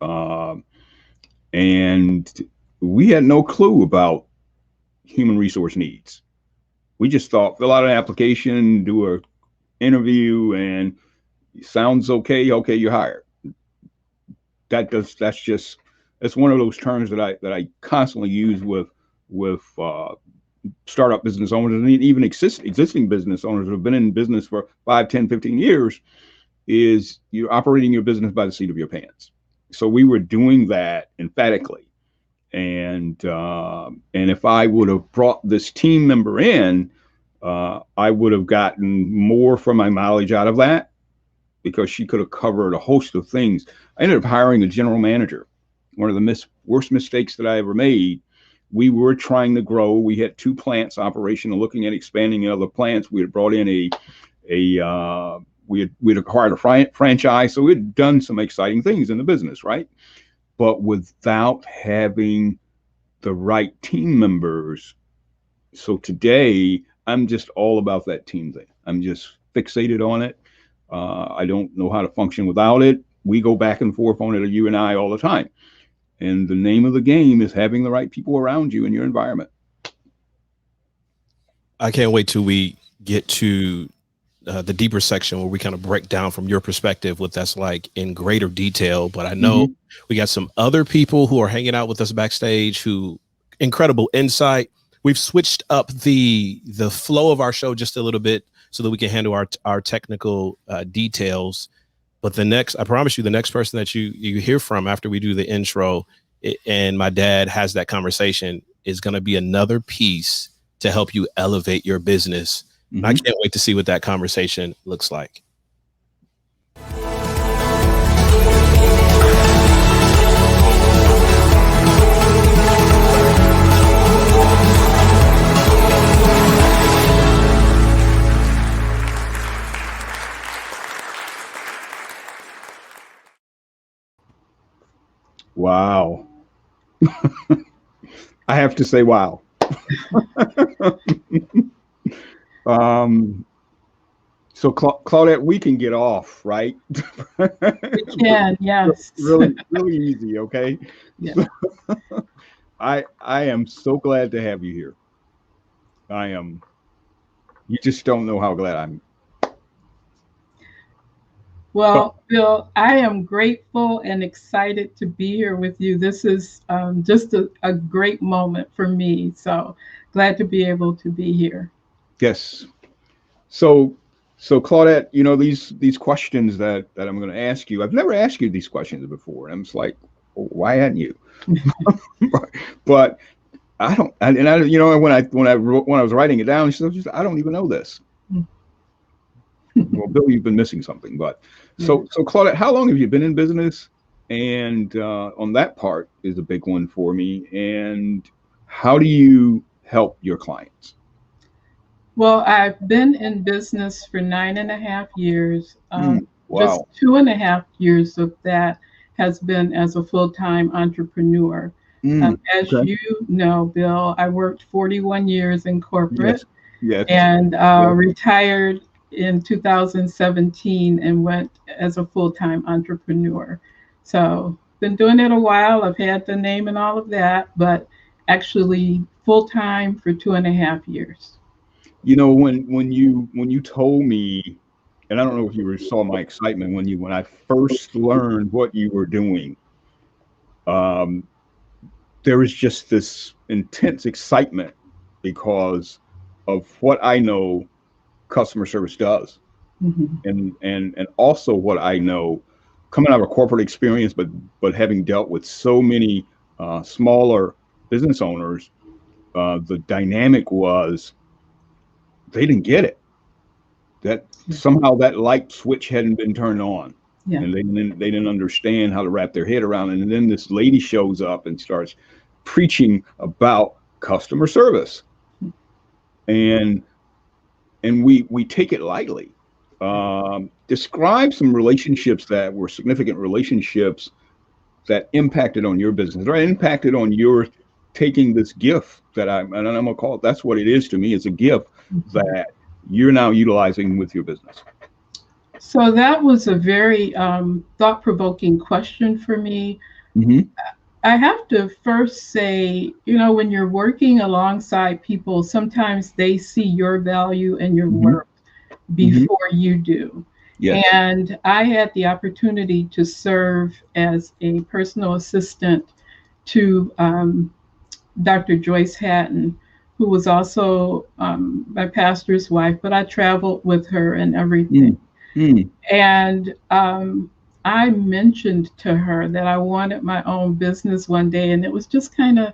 And we had no clue about human resource needs. We just thought, fill out an application, do an interview, and sounds okay. Okay, you're hired. That's one of those terms that I constantly use with startup business owners and even existing business owners who have been in business for 5, 10, 15 years, is you're operating your business by the seat of your pants. So we were doing that emphatically. And if I would have brought this team member in, I would have gotten more from my mileage out of that, because she could have covered a host of things. I ended up hiring a general manager. One of the worst mistakes that I ever made. We were trying to grow. We had 2 plants operational, looking at expanding other plants. We had brought in we'd acquired a franchise. So we'd done some exciting things in the business, right? But without having the right team members. So today, I'm just all about that team thing. I'm just fixated on it. I don't know how to function without it. We go back and forth on it, you and I, all the time. And the name of the game is having the right people around you in your environment. I can't wait till we get to the deeper section where we kind of break down from your perspective what that's like in greater detail. But I know we got some other people who are hanging out with us backstage who incredible insight. We've switched up the flow of our show just a little bit so that we can handle our technical details. But I promise you, the next person that you hear from after we do the intro and my dad has that conversation is going to be another piece to help you elevate your business. Mm-hmm. I can't wait to see what that conversation looks like. Wow. I have to say, wow. So Claudette, we can get off, right? We can, yes. Really easy, okay? Yeah. So, I am so glad to have you here. I am. You just don't know how glad I'm. Well, Bill, I am grateful and excited to be here with you. This is just a great moment for me. So glad to be able to be here. Yes. So Claudette, you know, these questions that I'm going to ask you, I've never asked you these questions before. And I'm just like, why hadn't you? But you know, when I was writing it down, she said, I don't even know this. Well, Bill, you've been missing something. But so Claudette, how long have you been in business? And on that part is a big one for me. And how do you help your clients? Well, I've been in business for 9.5 years. Wow. Just 2.5 years of that has been as a full-time entrepreneur. As you know, Bill, I worked 41 years in corporate. Yes. And retired in 2017 and went as a full-time entrepreneur. So been doing it a while. I've had the name and all of that, but actually full-time for 2.5 years. You know, when you told me, and I don't know if you saw my excitement when I first learned what you were doing, there was just this intense excitement because of what I know customer service does, and also what I know coming out of a corporate experience, but having dealt with so many smaller business owners, the dynamic was they didn't get it. That somehow that light switch hadn't been turned on, and they didn't understand how to wrap their head around it. And then this lady shows up and starts preaching about customer service, and we take it lightly. Describe some relationships that were significant relationships that impacted on your business, or impacted on your taking this gift that I'm gonna call it. That's what it is to me. It's a gift that you're now utilizing with your business. So that was a very thought-provoking question for me. I have to first say, when you're working alongside people, sometimes they see your value and your work before you do. Yes. And I had the opportunity to serve as a personal assistant to Dr. Joyce Hatton, who was also my pastor's wife, but I traveled with her and everything. And I mentioned to her that I wanted my own business one day, and it was just kind of,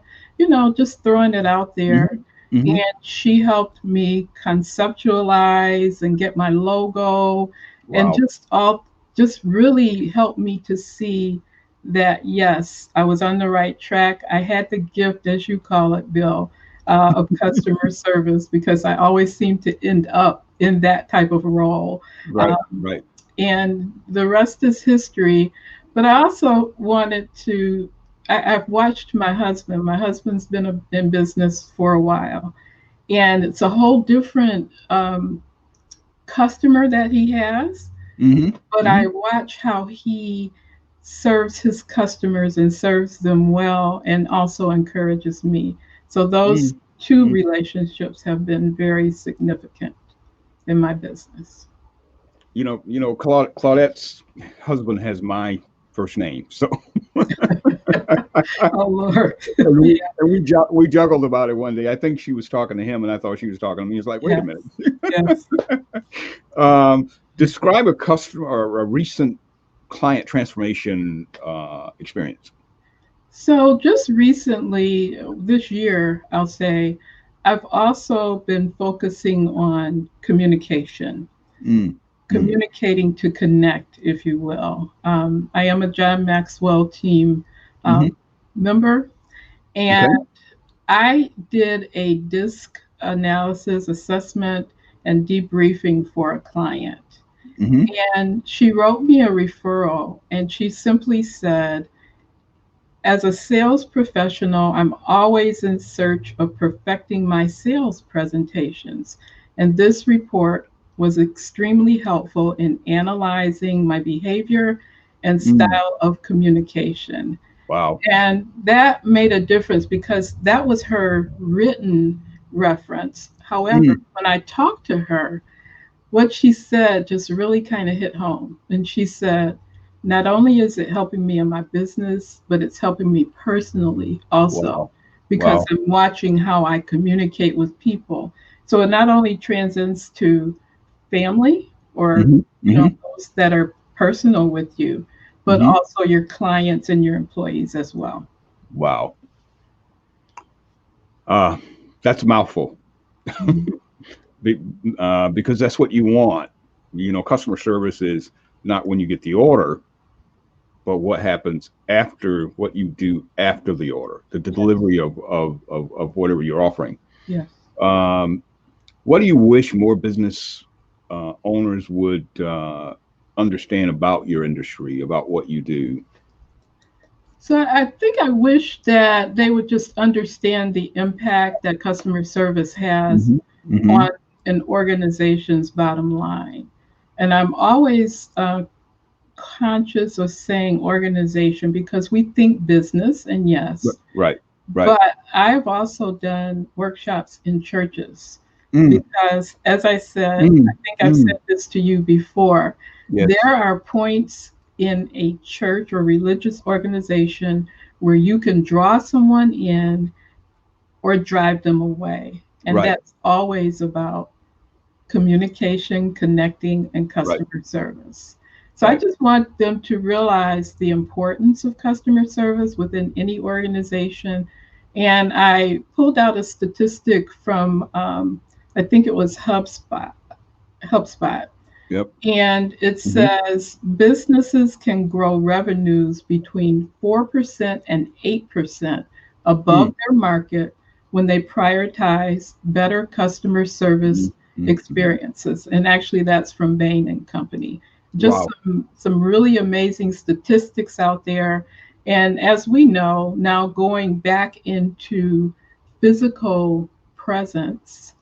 just throwing it out there. And she helped me conceptualize and get my logo, and just really helped me to see that, yes, I was on the right track. I had the gift, as you call it, Bill, of customer service, because I always seem to end up in that type of role. Right. And the rest is history. But I also wanted to, I've watched my husband. My husband's been in business for a while. And it's a whole different customer that he has. But I watch how he serves his customers and serves them well, and also encourages me. So those two relationships have been very significant in my business. Claudette's husband has my first name, so oh Lord. and we juggled about it one day. I think she was talking to him, and I thought she was talking to me. It's like, wait a minute. Yes. Describe a customer or a recent client transformation experience. So just recently, this year, I'll say, I've also been focusing on communication. Communicating to connect, if you will. I am a John Maxwell team member, and I did a DISC analysis, assessment, and debriefing for a client. And she wrote me a referral, and she simply said, as a sales professional, I'm always in search of perfecting my sales presentations. And this report was extremely helpful in analyzing my behavior and style of communication. Wow. And that made a difference, because that was her written reference. However, when I talked to her, what she said just really kind of hit home. And she said, not only is it helping me in my business, but it's helping me personally also, because I'm watching how I communicate with people. So it not only transcends to family or those that are personal with you, but also your clients and your employees as well. Wow. That's a mouthful. Because that's what you want. Customer service is not when you get the order, but what happens after, what you do after the order, the delivery of whatever you're offering. Yes. What do you wish more business owners would understand about your industry, about what you do? So I think I wish that they would just understand the impact that customer service has on an organization's bottom line. And I'm always conscious of saying organization, because we think business, and yes. Right. But I've also done workshops in churches, because, as I said, I think I've said this to you before, there are points in a church or religious organization where you can draw someone in or drive them away. And that's always about communication, connecting, and customer service. So I just want them to realize the importance of customer service within any organization, And I pulled out a statistic from, I think it was HubSpot. Yep. And it Mhm. says businesses can grow revenues between 4% and 8% above their market when they prioritize better customer service Mhm. experiences. And actually, that's from Bain and Company. Just Wow. some really amazing statistics out there. And as we know, now going back into physical presence,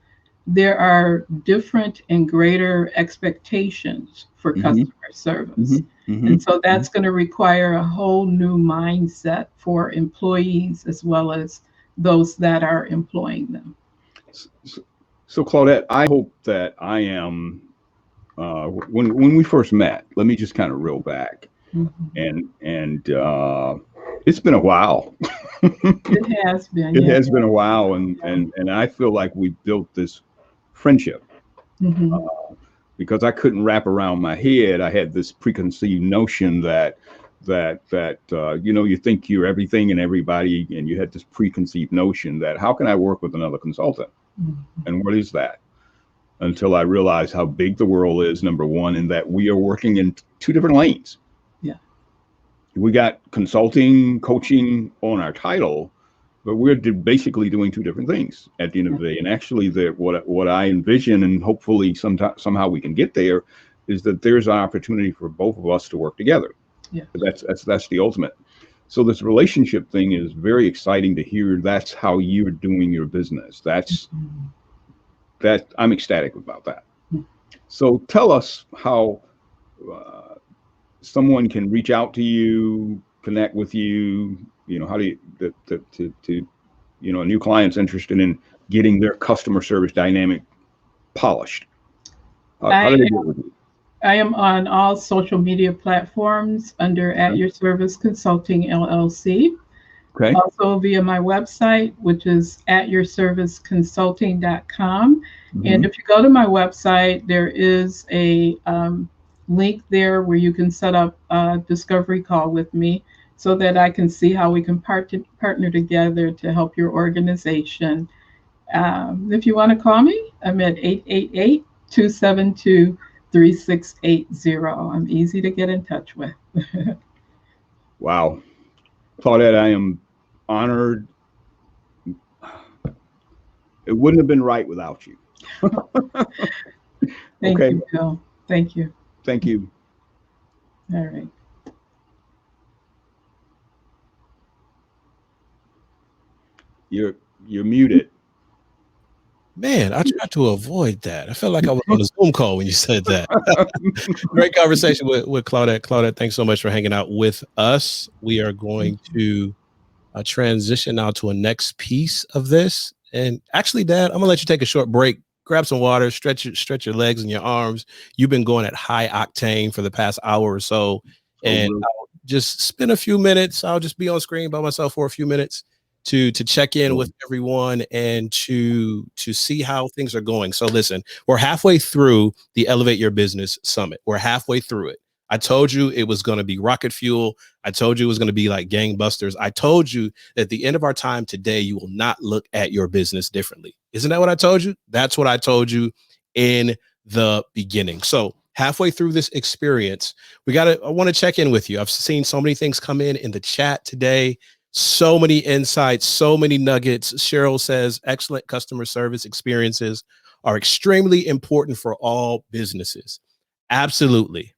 there are different and greater expectations for Mhm. customer service. Mhm. Mhm. And so that's going to require a whole new mindset for employees as well as those that are employing them. So, Claudette, I hope that I am. When we first met, let me just kind of reel back, Mhm. and it's been a while. It has been, It yeah. has been a while, and I feel like we built this friendship Hmm. because I couldn't wrap around my head. I had this preconceived notion that you think you're everything and everybody, and you had this preconceived notion that how can I work with another consultant, and what is that? Until I realized how big the world is, number one, and that we are working in two different lanes. Yeah. We got consulting, coaching on our title, but we're basically doing two different things at the end of the day. And actually, what I envision, and hopefully somehow we can get there, is that there's an opportunity for both of us to work together. Yeah. That's the ultimate. So this relationship thing is very exciting to hear. That's how you're doing your business. That I'm ecstatic about that. So tell us how uh, someone can reach out to you, connect with you. How do you to a new client's interested in getting their customer service dynamic polished. How I do they do it with you? I am on all social media platforms under At Okay. Your Service Consulting LLC. Okay. Also via my website, which is atyourserviceconsulting.com. And Mm-hmm. if you go to my website, there is a link there where you can set up a discovery call with me so that I can see how we can partner together to help your organization. If you want to call me, I'm at 888-272-3680. I'm easy to get in touch with. Wow. Claudette, I am honored. It wouldn't have been right without you. Thank Okay. you, Bill. Thank you. Thank you. All right. You're muted. Man, I tried to avoid that. I felt like I was on a Zoom call when you said that. Great conversation with Claudette. Claudette, thanks so much for hanging out with us. We are going to transition now to a next piece of this. And actually, Dad, I'm gonna let you take a short break, grab some water, stretch your legs and your arms. You've been going at high octane for the past hour or so, and Really. I'll just spend a few minutes. I'll just be on screen by myself for a few minutes to check in with everyone and to see how things are going. So listen, we're halfway through the Elevate Your Business Summit. We're halfway through it. I told you it was going to be rocket fuel. I told you it was going to be like gangbusters. I told you that at the end of our time today, you will not look at your business differently. Isn't that what I told you? That's what I told you in the beginning. So halfway through this experience, I want to check in with you. I've seen so many things come in the chat today. So many insights, so many nuggets. Cheryl says excellent customer service experiences are extremely important for all businesses. Absolutely.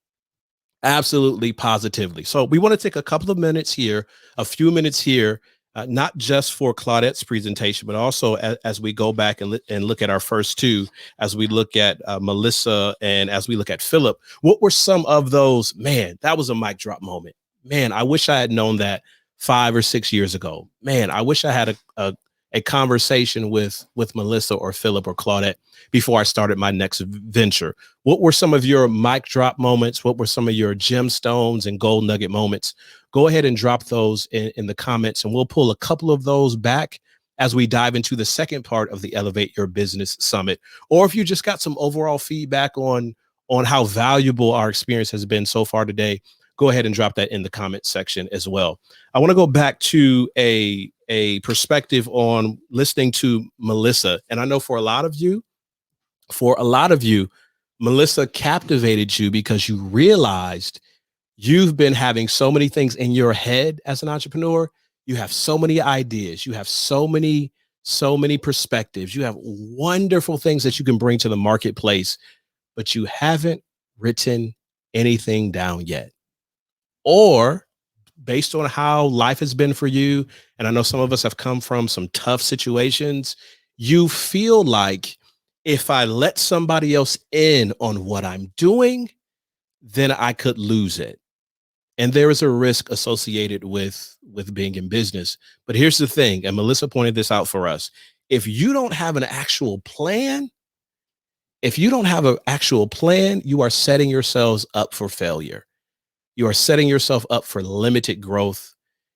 Absolutely, positively. So we want to take a couple of minutes here, a few minutes here, not just for Claudette's presentation, but also as we go back and look at our first two, as we look at Melissa and as we look at Philip. What were some of those? Man, that was a mic drop moment. Man, I wish I had known that 5 or 6 years ago. Man, I wish I had a conversation with Melissa or Philip or Claudette before I started my next venture. What were some of your mic drop moments? What were some of your gemstones and gold nugget moments? Go ahead and drop those in the comments, and we'll pull a couple of those back as we dive into the second part of the Elevate Your Business Summit. Or if you just got some overall feedback on how valuable our experience has been so far today, go ahead and drop that in the comment section as well. I want to go back to a perspective on listening to Melissa. And I know for a lot of you, Melissa captivated you because you realized you've been having so many things in your head as an entrepreneur. You have so many ideas. You have so many perspectives. You have wonderful things that you can bring to the marketplace, but you haven't written anything down yet. Or based on how life has been for you, and I know some of us have come from some tough situations, you feel like if I let somebody else in on what I'm doing, then I could lose it. And there is a risk associated with being in business. But here's the thing, and Melissa pointed this out for us. If you don't have an actual plan, you are setting yourselves up for failure. You are setting yourself up for limited growth.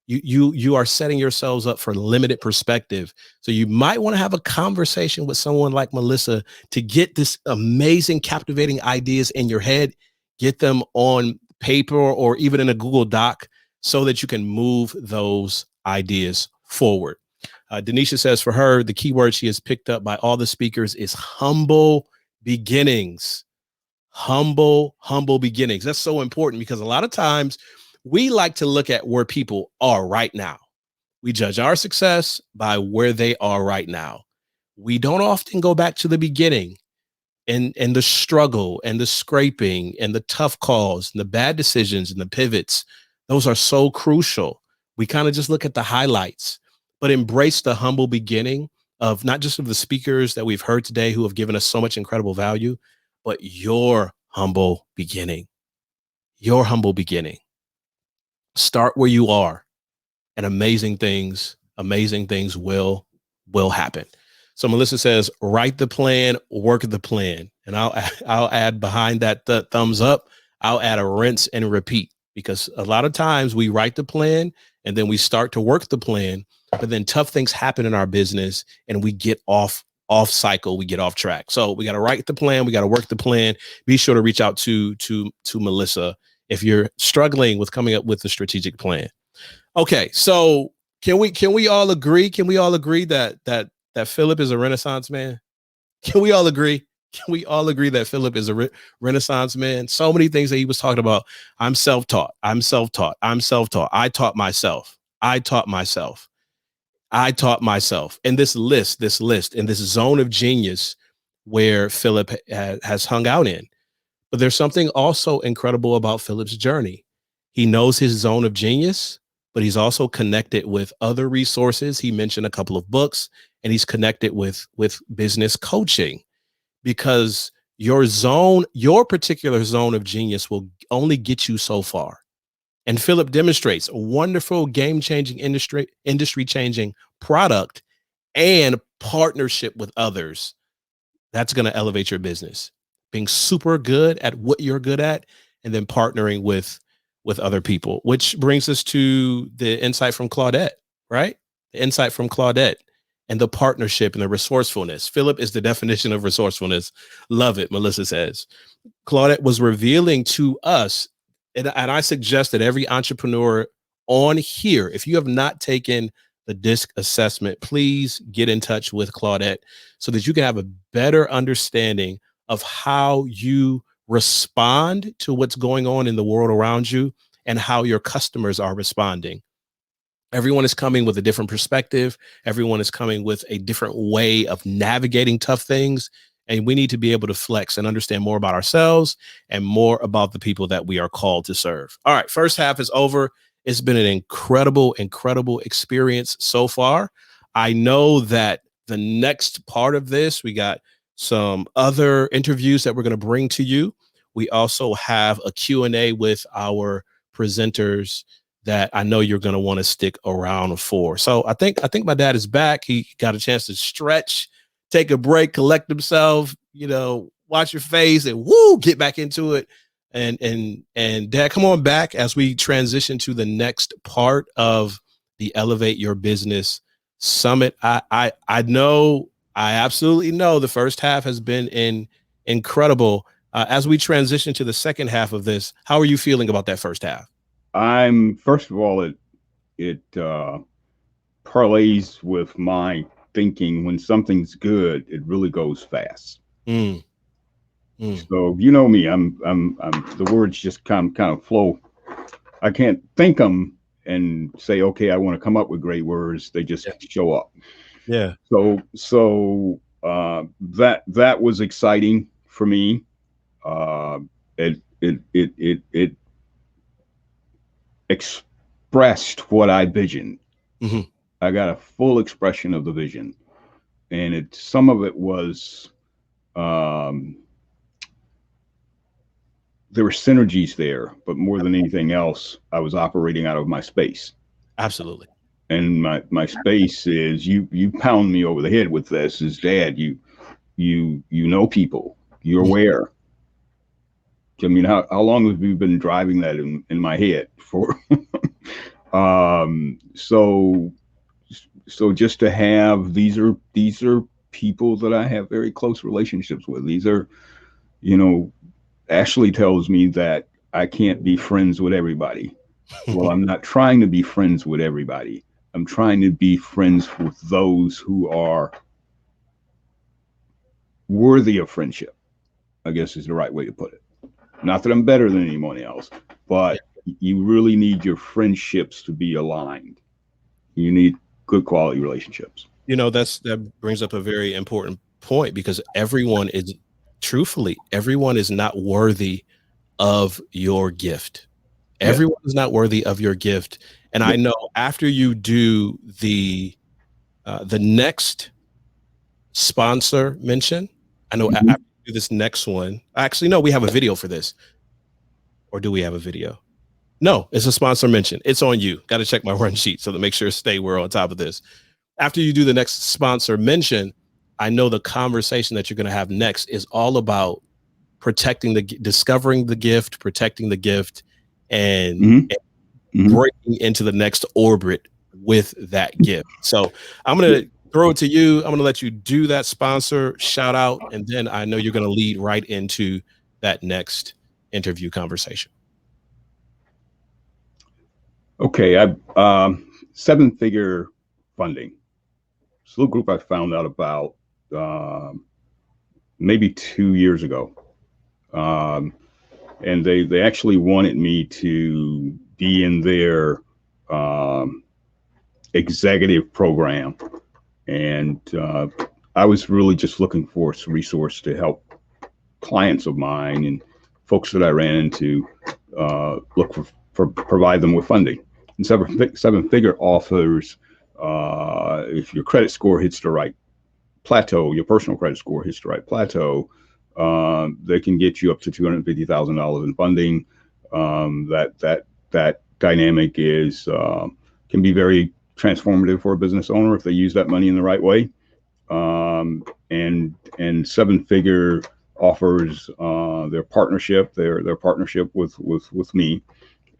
You are setting yourselves up for limited perspective. So you might want to have a conversation with someone like Melissa to get this amazing, captivating ideas in your head, get them on paper or even in a Google Doc so that you can move those ideas forward. Denisha says for her, the key word she has picked up by all the speakers is humble beginnings. Humble beginnings. That's so important because a lot of times we like to look at where people are right now. We judge our success by where they are right now. We don't often go back to the beginning and the struggle and the scraping and the tough calls and the bad decisions and the pivots. Those are so crucial. We kind of just look at the highlights, but embrace the humble beginning of not just of the speakers that we've heard today who have given us so much incredible value, but your humble beginning. Your humble beginning. Start where you are, and amazing things will happen. So Melissa says, write the plan, work the plan. And I'll add behind that thumbs up, I'll add a rinse and repeat, because a lot of times we write the plan and then we start to work the plan, but then tough things happen in our business and we get off cycle, we get off track. So we got to write the plan, we got to work the plan. Be sure to reach out to Melissa if you're struggling with coming up with a strategic plan. Okay, so can we all agree? Can we all agree that Philip is a Renaissance man? Can we all agree? Can we all agree that Philip is a Renaissance man? So many things that he was talking about. I'm self-taught. I taught myself. And this list, and this zone of genius where Philip has hung out in. But there's something also incredible about Philip's journey. He knows his zone of genius, but he's also connected with other resources. He mentioned a couple of books, and he's connected with business coaching, because your particular zone of genius will only get you so far. And Philip demonstrates a wonderful game-changing industry-changing product and partnership with others. That's going to elevate your business. Being super good at what you're good at, and then partnering with other people, which brings us to the insight from Claudette, right? The insight from Claudette and the partnership and the resourcefulness. Philip is the definition of resourcefulness. Love it, Melissa says. Claudette was revealing to us, and I suggest that every entrepreneur on here, if you have not taken the DISC assessment, please get in touch with Claudette so that you can have a better understanding of how you respond to what's going on in the world around you and how your customers are responding. Everyone is coming with a different perspective. Everyone is coming with a different way of navigating tough things. And we need to be able to flex and understand more about ourselves and more about the people that we are called to serve. All right, first half is over. It's been an incredible experience so far. I know that the next part of this, we got some other interviews that we're going to bring to you. We also have a Q&A with our presenters that I know you're going to want to stick around for. So I think my dad is back. He got a chance to stretch, take a break, collect himself, wash your face, and get back into it. And Dad, come on back as we transition to the next part of the Elevate Your Business Summit. I absolutely know the first half has been incredible. As we transition to the second half of this, how are you feeling about that first half? First of all, it parlays with my thinking. When something's good, it really goes fast. So you know me, I'm the words just kind of flow. I can't think them and say, okay, I want to come up with great words. They just show up. Yeah. So that was exciting for me. It expressed what I visioned. Mm-hmm. I got a full expression of the vision, and some of it was there were synergies there, but more than anything else, I was operating out of my space. Absolutely. And my space is you pound me over the head with this is, Dad, you know people, you're aware. I mean, how long have you been driving that in my head for? So just to have, these are people that I have very close relationships with. These are, Ashley tells me that I can't be friends with everybody. Well, I'm not trying to be friends with everybody. I'm trying to be friends with those who are worthy of friendship, I guess is the right way to put it. Not that I'm better than anyone else, but you really need your friendships to be aligned. You need good quality relationships. That brings up a very important point, because everyone is not worthy of your gift. Everyone is not worthy of your gift. And I know after you do the next sponsor mention, I know after you do this next one, actually, no, we have a video for this. Or do we have a video? No, it's a sponsor mention. It's on you. Got to check my run sheet so to make sure we're on top of this. After you do the next sponsor mention, I know the conversation that you're going to have next is all about discovering the gift, protecting the gift, and breaking into the next orbit with that gift. So I'm going to throw it to you. I'm going to let you do that sponsor shout out, and then I know you're going to lead right into that next interview conversation. Okay, I seven-figure funding. It's a little group I found out about maybe 2 years ago, and they actually wanted me to be in their executive program, and I was really just looking for some resource to help clients of mine and folks that I ran into look for provide them with funding. And seven-figure offers, if your credit score hits the right plateau, your personal credit score hits the right plateau, they can get you up to $250,000 in funding. That dynamic can be very transformative for a business owner if they use that money in the right way. And seven-figure offers their partnership with me,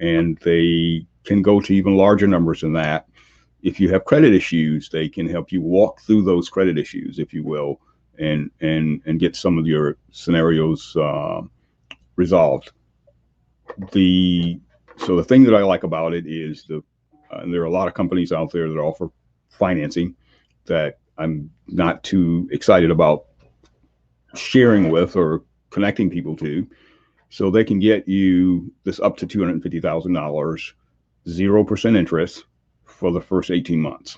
and they can go to even larger numbers than that. If you have credit issues, they can help you walk through those credit issues, if you will, and get some of your scenarios resolved. So the thing that I like about it is and there are a lot of companies out there that offer financing that I'm not too excited about sharing with or connecting people to. So they can get you this up to $250,000, 0% interest for the first 18 months.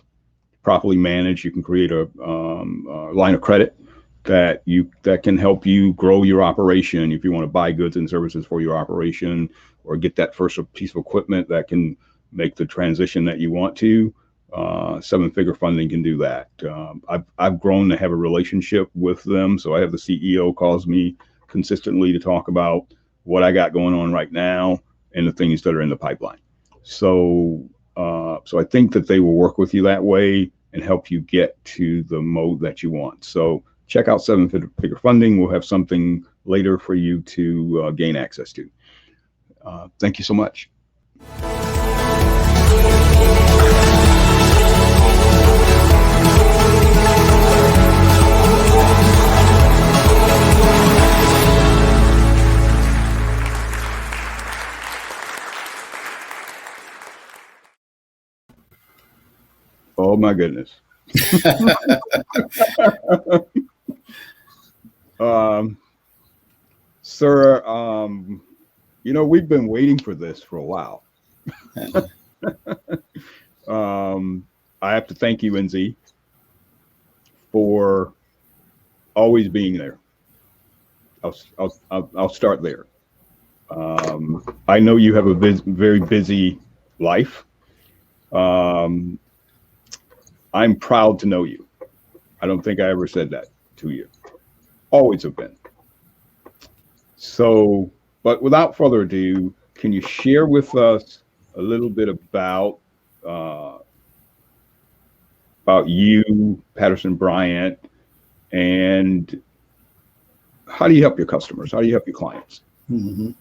Properly managed, you can create a line of credit that can help you grow your operation. If you want to buy goods and services for your operation, or get that first piece of equipment that can make the transition that you want to, seven-figure funding can do that. I've grown to have a relationship with them. So I have the CEO calls me consistently to talk about what I got going on right now and the things that are in the pipeline. So I think that they will work with you that way and help you get to the mode that you want. So check out seven-figure funding. We'll have something later for you to gain access to. Thank you so much. Oh my goodness. Sir, we've been waiting for this for a while. I have to thank you, NZ, for always being there. I'll start there. I know you have a very busy life. I'm proud to know you. I don't think I ever said that to you. Always have been. So, but without further ado, can you share with us a little bit about you, Patterson Bryant, and how do you help your customers? How do you help your clients? Mm-hmm.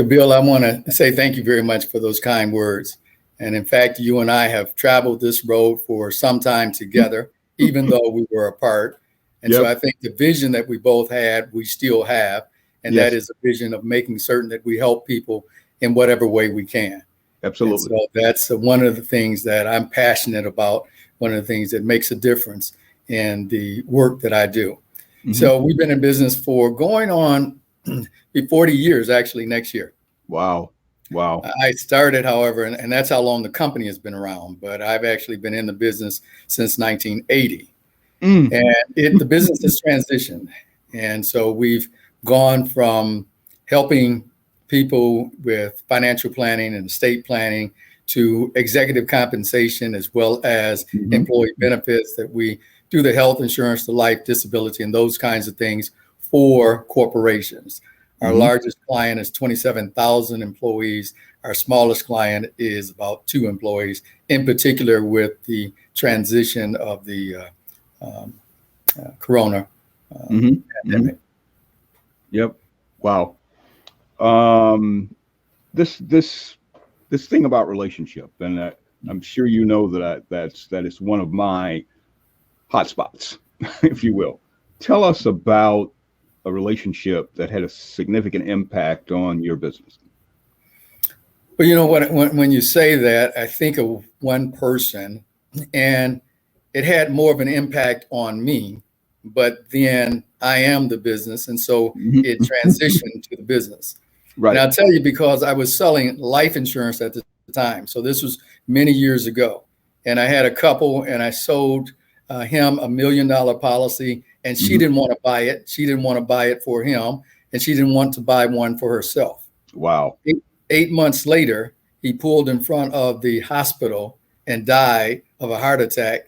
Bill, I want to say thank you very much for those kind words. And in fact, you and I have traveled this road for some time together, even though we were apart. And so I think the vision that we both had, we still have. And that is a vision of making certain that we help people in whatever way we can. Absolutely. And so that's one of the things that I'm passionate about, one of the things that makes a difference in the work that I do. Mm-hmm. So we've been in business for going on 40 years, actually, next year. Wow. Wow. I started, however, and that's how long the company has been around, but I've actually been in the business since 1980. And the business has transitioned. And so we've gone from helping people with financial planning and estate planning to executive compensation, as well as employee benefits, that we do the health insurance, the life, disability, and those kinds of things for corporations. Our largest client is 27,000 employees. Our smallest client is about 2 employees, in particular with the transition of the corona pandemic. Yep. Wow. This thing about relationship, and I'm sure you know that is one of my hotspots, if you will. Tell us about a relationship that had a significant impact on your business. Well, when you say that, I think of one person, and it had more of an impact on me, but then I am the business. And so it transitioned to the business. Right. And I'll tell you, because I was selling life insurance at the time. So this was many years ago. And I had a couple, and I sold him $1 million policy, and she didn't want to buy it. She didn't want to buy it for him, and she didn't want to buy one for herself. Wow. 8 months later, he pulled in front of the hospital and died of a heart attack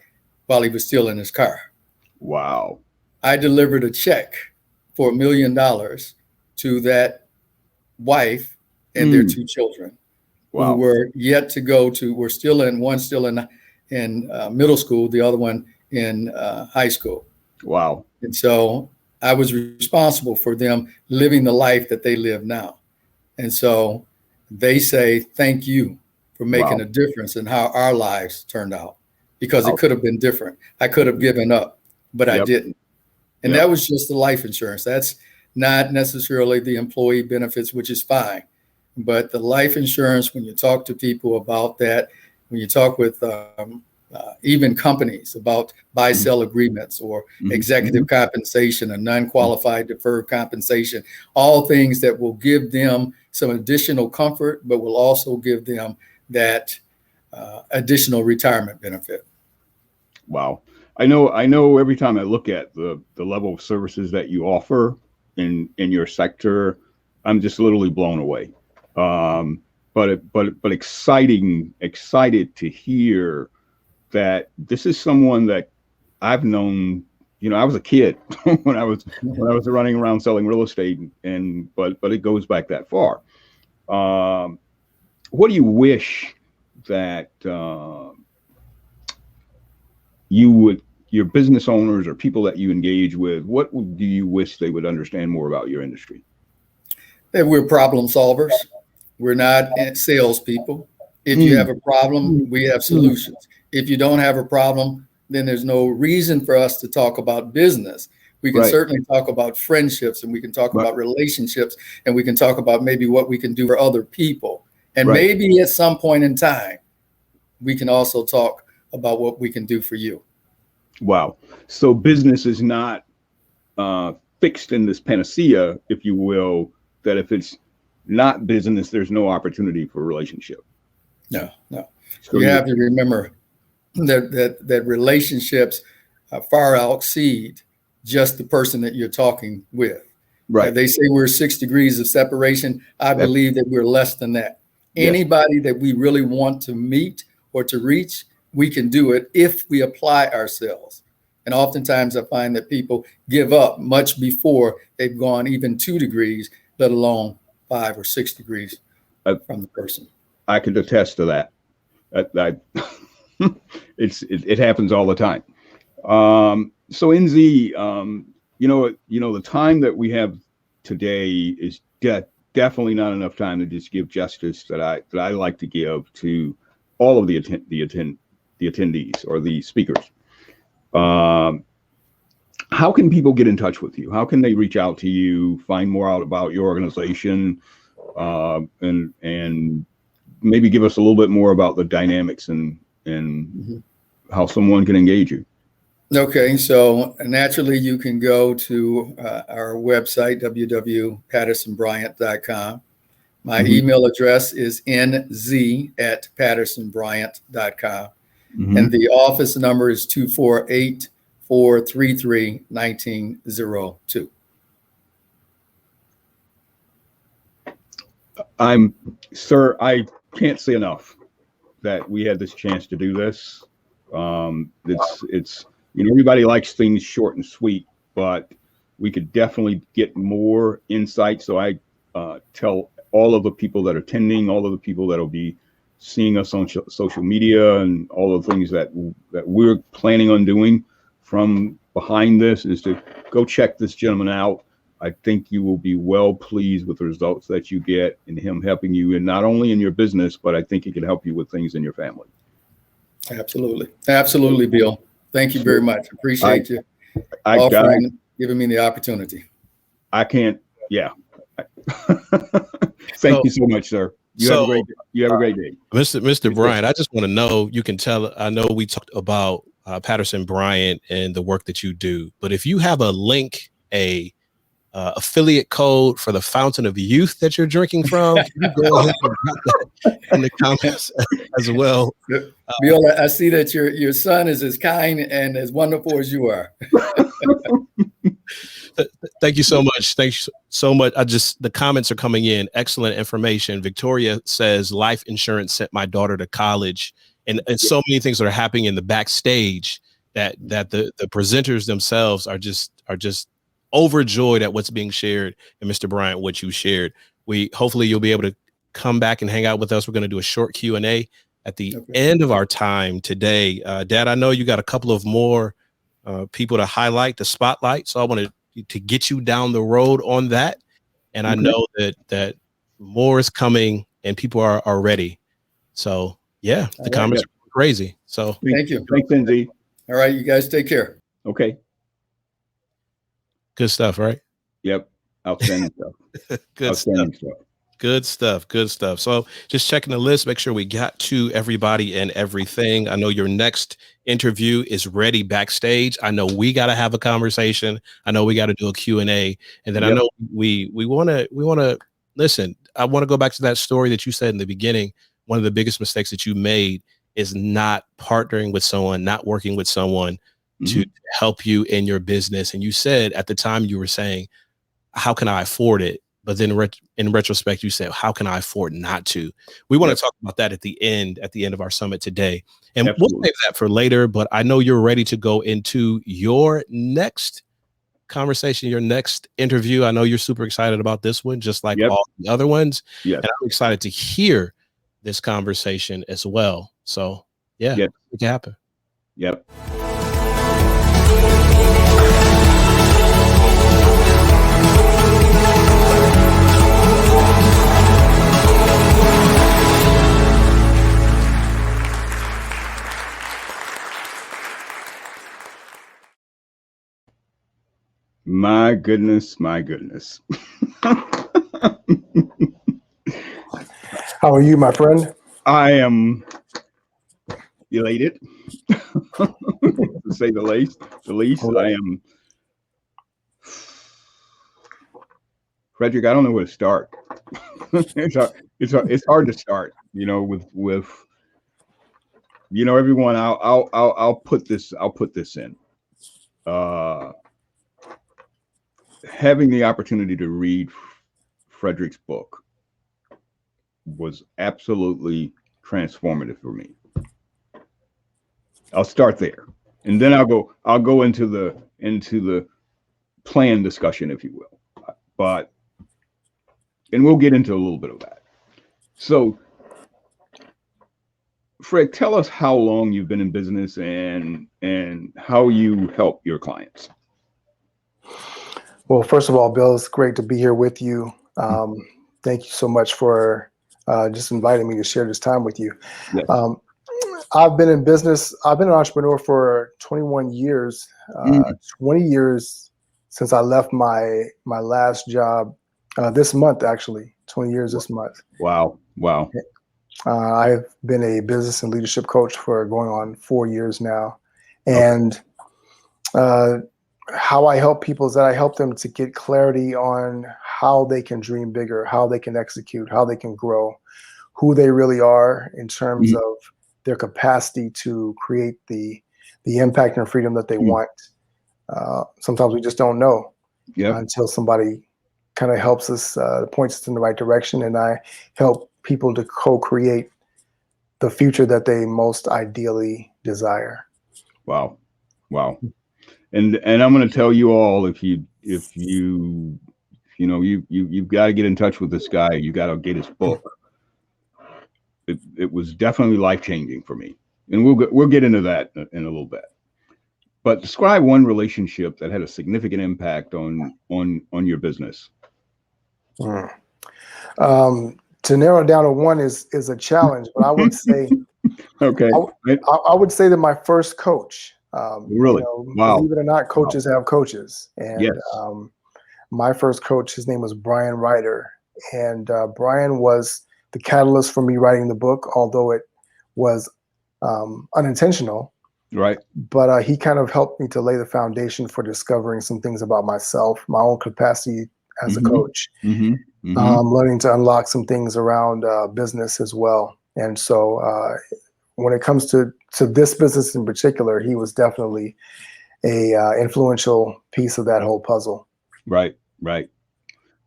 while he was still in his car. Wow. I delivered a check for $1 million to that wife and their 2 children, who were yet to go to, one still in middle school, the other one in high school. Wow. And so I was responsible for them living the life that they live now. And so they say, thank you for making a difference in how our lives turned out, because it could have been different. I could have given up, but I didn't. And that was just the life insurance. That's not necessarily the employee benefits, which is fine. But the life insurance, when you talk to people about that, when you talk with even companies about buy-sell agreements or executive compensation and non-qualified deferred compensation, all things that will give them some additional comfort, but will also give them that additional retirement benefit. Wow. I know every time I look at the level of services that you offer in your sector, I'm just literally blown away. But excited to hear that this is someone that I've known. I was a kid when I was running around selling real estate, but it goes back that far. What do you wish that your business owners or people that you engage with, what do you wish they would understand more about your industry? That we're problem solvers. We're not salespeople. If you have a problem, we have solutions. If you don't have a problem, then there's no reason for us to talk about business. We can certainly talk about friendships, and we can talk about relationships, and we can talk about maybe what we can do for other people. And maybe at some point in time, we can also talk about what we can do for you. Wow. So business is not fixed in this panacea, if you will, that if it's not business, there's no opportunity for relationship. No. So You have to remember that relationships far exceed just the person that you're talking with. right. They say we're 6 degrees of separation. I believe that we're less than that. Yes. Anybody that we really want to meet or to reach, we can do it if we apply ourselves. And oftentimes I find that people give up much before they've gone even 2 degrees, let alone 5 or 6 degrees from the person. I could attest to that. It happens all the time. So NZ, the time that we have today is definitely not enough time to just give justice that I like to give to all of the attendees or the speakers. How can people get in touch with you? How can they reach out to you, find more out about your organization, and maybe give us a little bit more about the dynamics and how someone can engage you? Okay, so naturally you can go to our website, www.pattersonbryant.com. My email address is nz@pattersonbryant.com. And the office number is 248-433-1902. Sir, I can't say enough that we had this chance to do this. It's everybody likes things short and sweet, but we could definitely get more insight. So I tell all of the people that are attending, all of the people that will be seeing us on social media, and all the things that we're planning on doing from behind this, is to go check this gentleman out. I think you will be well pleased with the results that you get in him helping you, and not only in your business, but I think he can help you with things in your family. Absolutely, Bill. Thank you very much. Appreciate you giving me the opportunity. I can't. Yeah. Thank you so much, sir. You have a great day. Mr. Bryant, I just want to know, you can tell, I know we talked about Patterson Bryant and the work that you do, but if you have a link, affiliate code for the fountain of youth that you're drinking from, can you go ahead and drop that in the comments as well? Bill, I see that your son is as kind and as wonderful as you are. Thank you so much. Thanks so much. The comments are coming in. Excellent information. Victoria says life insurance sent my daughter to college, and so many things that are happening in the backstage that the presenters themselves are just overjoyed at what's being shared. And Mr. Bryant, what you shared, hopefully you'll be able to come back and hang out with us. We're going to do a short Q&A at the end of our time today. Dad, I know you got a couple of more people to highlight, the spotlight. So I wanted to get you down the road on that. And I know that more is coming and people are ready. So yeah, the comments are crazy. So thank you. Thanks, Lindsay. All right, you guys take care. Okay. Good stuff, right? Yep. Outstanding stuff. Good stuff. So just checking the list, make sure we got to everybody and everything. I know your next interview is ready backstage. I know we got to have a conversation. I know we got to do a Q&A. And then I know we want to listen. I want to go back to that story that you said in the beginning. One of the biggest mistakes that you made is not partnering with someone, not working with someone to help you in your business. And you said at the time, you were saying, how can I afford it? But then in retrospect, you said, how can I afford not to? We want to talk about that at the end of our summit today. And we'll save that for later, but I know you're ready to go into your next conversation, your next interview. I know you're super excited about this one, just like all the other ones. And I'm excited to hear this conversation as well. So it can happen. Yep. My goodness. How are you, my friend? I am elated, to say the least. I am, Frederick. I don't know where to start. It's hard to start. With everyone. I'll put this in. Having the opportunity to read Frederick's book was absolutely transformative for me. I'll start there, and then I'll go into the plan discussion, if you will. And we'll get into a little bit of that. So, Fred, tell us how long you've been in business and how you help your clients. Well, first of all, Bill, it's great to be here with you. Thank you so much for just inviting me to share this time with you. Yes. I've been in business. I've been an entrepreneur for 21 years, 20 years since I left my last job this month, actually, 20 years this month. Wow. I've been a business and leadership coach for going on 4 years now. And how I help people is that I help them to get clarity on how they can dream bigger, how they can execute, how they can grow, who they really are in terms of their capacity to create the impact and freedom that they want. Sometimes we just don't know until somebody kind of helps us, points us in the right direction. And I help people to co-create the future that they most ideally desire. Wow. And I'm going to tell you all, if you've got to get in touch with this guy, you got to get his book. It was definitely life-changing for me, and we'll get into that in a little bit. But describe one relationship that had a significant impact on your business. To narrow down to one is a challenge, but I would say, I would say that my first coach. Really? Wow. Believe it or not, coaches have coaches, and my first coach, his name was Brian Ryder, and Brian was the catalyst for me writing the book, although it was unintentional. Right. But he kind of helped me to lay the foundation for discovering some things about myself, my own capacity as a coach, learning to unlock some things around business as well. And so when it comes to this business in particular, he was definitely a influential piece of that whole puzzle. Right.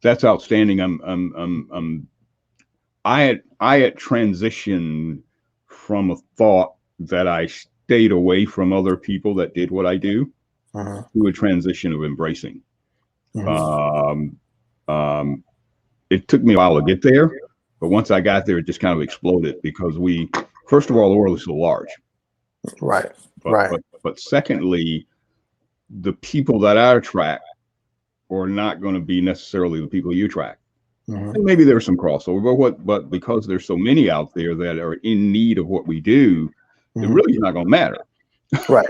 That's outstanding. I had transitioned from a thought that I stayed away from other people that did what I do to a transition of embracing. It took me a while to get there, but once I got there, it just kind of exploded because first of all, the world is so large. Right. But secondly, the people that I attract are not going to be necessarily the people you attract. And maybe there's some crossover, but because there's so many out there that are in need of what we do, it really is not going to matter. Right.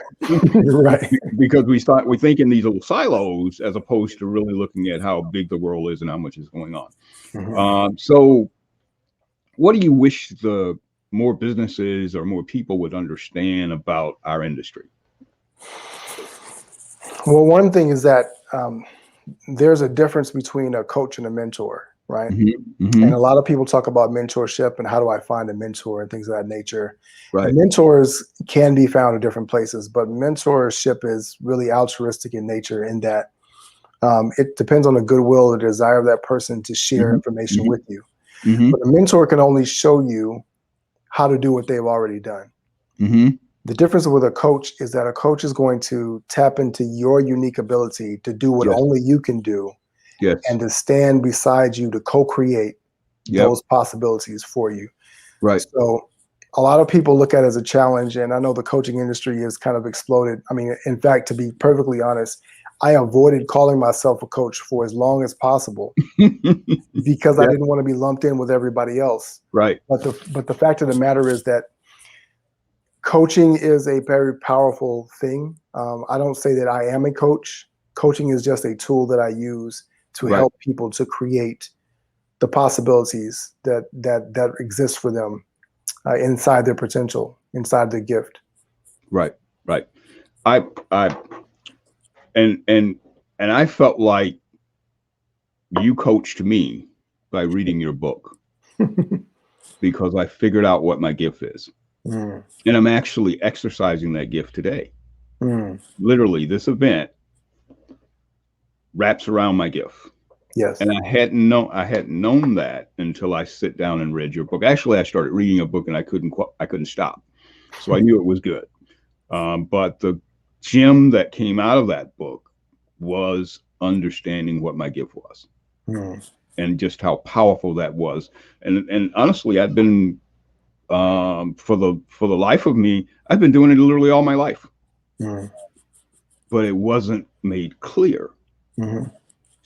Because we think in these little silos as opposed to really looking at how big the world is and how much is going on. So what do you wish the more businesses or more people would understand about our industry? Well, one thing is that there's a difference between a coach and a mentor, right? And a lot of people talk about mentorship and how do I find a mentor and things of that nature. Right. And mentors can be found in different places, but mentorship is really altruistic in nature in that it depends on the goodwill or desire of that person to share information with you. But a mentor can only show you how to do what they've already done. The difference with a coach is that a coach is going to tap into your unique ability to do what only you can do. And to stand beside you to co-create those possibilities for you. Right. So a lot of people look at it as a challenge, and I know the coaching industry has kind of exploded. I mean, in fact, to be perfectly honest, I avoided calling myself a coach for as long as possible because I didn't want to be lumped in with everybody else. Right. But the fact of the matter is that coaching is a very powerful thing. I don't say that I am a coach. Coaching is just a tool that I use to help people to create the possibilities that exist for them inside their potential. inside the gift. Right. And I felt like you coached me by reading your book because I figured out what my gift is. And I'm actually exercising that gift today. Literally, this event wraps around my gift. Yes. And I hadn't known that until I sit down and read your book. Actually, I started reading a book and I couldn't stop. So I knew it was good. But the gem that came out of that book was understanding what my gift was. And just how powerful that was. And honestly, I've been for the life of me, I've been doing it literally all my life. But it wasn't made clear.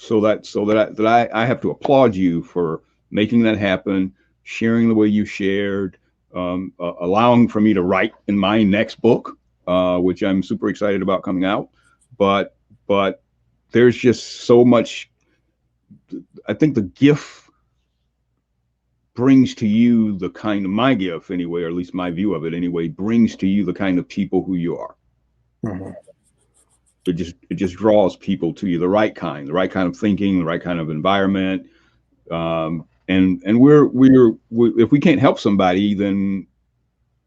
So that I have to applaud you for making that happen, sharing the way you shared, allowing for me to write in my next book, which I'm super excited about coming out. But there's just so much. I think the gift brings to you the kind of my gift anyway, or at least my view of it anyway, brings to you the kind of people who you are. It just draws people to you, the right kind of thinking, the right kind of environment. And we're if we can't help somebody, then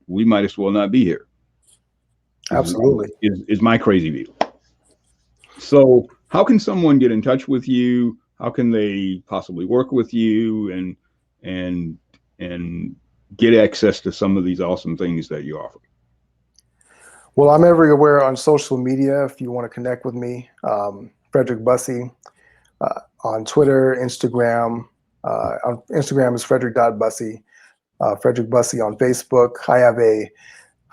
we might as well not be here. Absolutely. Is my crazy view. So how can someone get in touch with you? How can they possibly work with you and get access to some of these awesome things that you offer? Well, I'm everywhere on social media. If you want to connect with me, Frederick Bussey, on Twitter, Instagram. On Instagram is Frederick.Bussey. Frederick Bussey on Facebook. I have a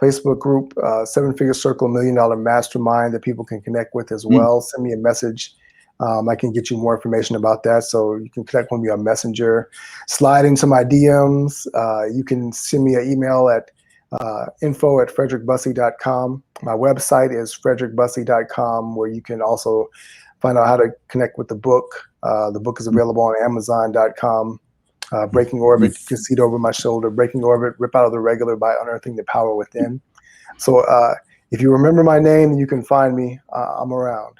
Facebook group, 7-Figure Circle $1 Million Mastermind, that people can connect with as well. Send me a message. I can get you more information about that. So you can connect with me on Messenger. Slide into my DMs. You can send me an email at info@frederickbussey.com. My website is frederickbussey.com, where you can also find out how to connect with the book. The book is available on amazon.com. Breaking Orbit, you can see it over my shoulder. Breaking Orbit, Rip Out of the Regular by Unearthing the Power Within. So if you remember my name, you can find me. I'm around.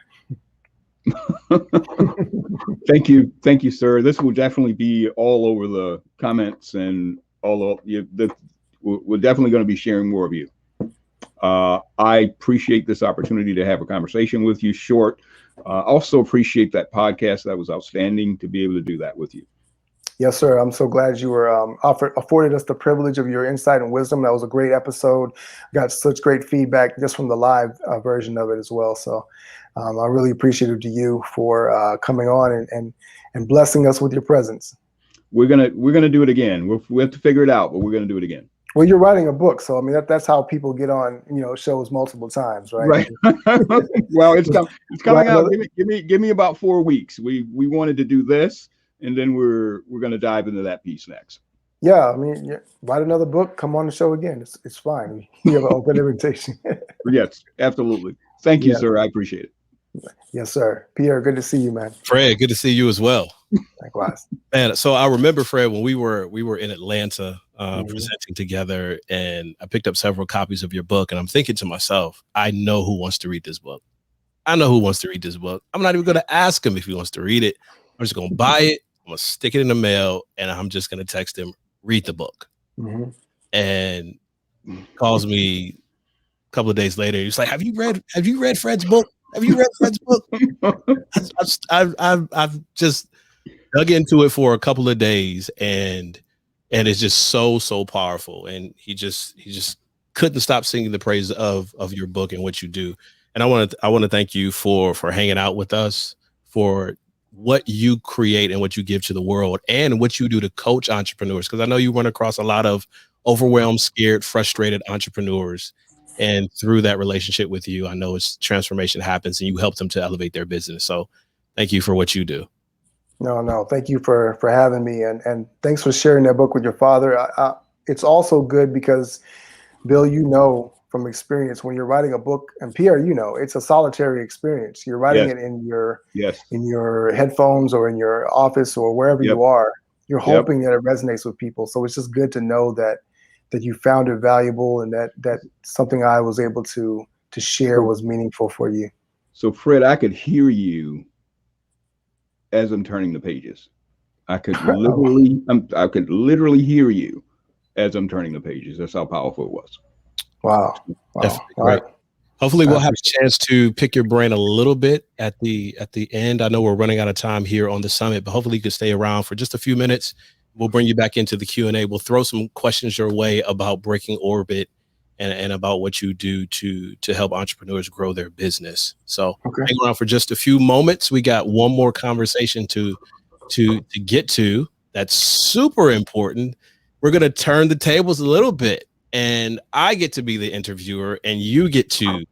Thank you, sir. This will definitely be all over the comments and all of you. We're definitely going to be sharing more of you. I appreciate this opportunity to have a conversation with you. Short. Also appreciate that podcast. That was outstanding to be able to do that with you. Yes, sir. I'm so glad you were afforded us the privilege of your insight and wisdom. That was a great episode. Got such great feedback just from the live version of it as well. So I'm really appreciative to you for coming on and blessing us with your presence. We're gonna do it again. We have to figure it out, but we're gonna do it again. Well, you're writing a book, so I mean that's how people get on, shows multiple times, right? Right. Well, it's coming out. Give me about 4 weeks. We wanted to do this, and then we're gonna dive into that piece next. Yeah, I mean, write another book. Come on the show again. It's fine. You have an open invitation. Yes, absolutely. Thank you, sir. I appreciate it. Yes, sir. Pierre, good to see you, man. Fred, good to see you as well. Likewise. And so I remember, Fred, when we were in Atlanta presenting together, and I picked up several copies of your book, and I'm thinking to myself, I know who wants to read this book. I'm not even going to ask him if he wants to read it. I'm just going to buy it. I'm going to stick it in the mail, and I'm just going to text him, read the book. And calls me a couple of days later. He's like, have you read Fred's book? Have you read Fred's book? I've just dug into it for a couple of days, and it's just so powerful. And he just couldn't stop singing the praise of your book and what you do. And I want to thank you for hanging out with us, for what you create and what you give to the world, and what you do to coach entrepreneurs. Because I know you run across a lot of overwhelmed, scared, frustrated entrepreneurs. And through that relationship with you, I know it's transformation happens, and you help them to elevate their business. So thank you for what you do. No. Thank you for having me. And thanks for sharing that book with your father. It's also good because, Bill, from experience, when you're writing a book, and Pierre, it's a solitary experience. You're writing it in your headphones or in your office or wherever you are. You're hoping that it resonates with people. So it's just good to know that that you found it valuable and that something I was able to share was meaningful for you? So Fred, I could hear you as I'm turning the pages. I could literally hear you as I'm turning the pages. That's how powerful it was. Wow. Definitely great. Right. Hopefully we'll have a chance to pick your brain a little bit at the end. I know we're running out of time here on the summit, but hopefully you can stay around for just a few minutes. We'll bring you back into the Q&A. We'll throw some questions your way about breaking orbit and about what you do to help entrepreneurs grow their business. So hang around for just a few moments. We got one more conversation to get to. That's super important. We're going to turn the tables a little bit, and I get to be the interviewer and you get to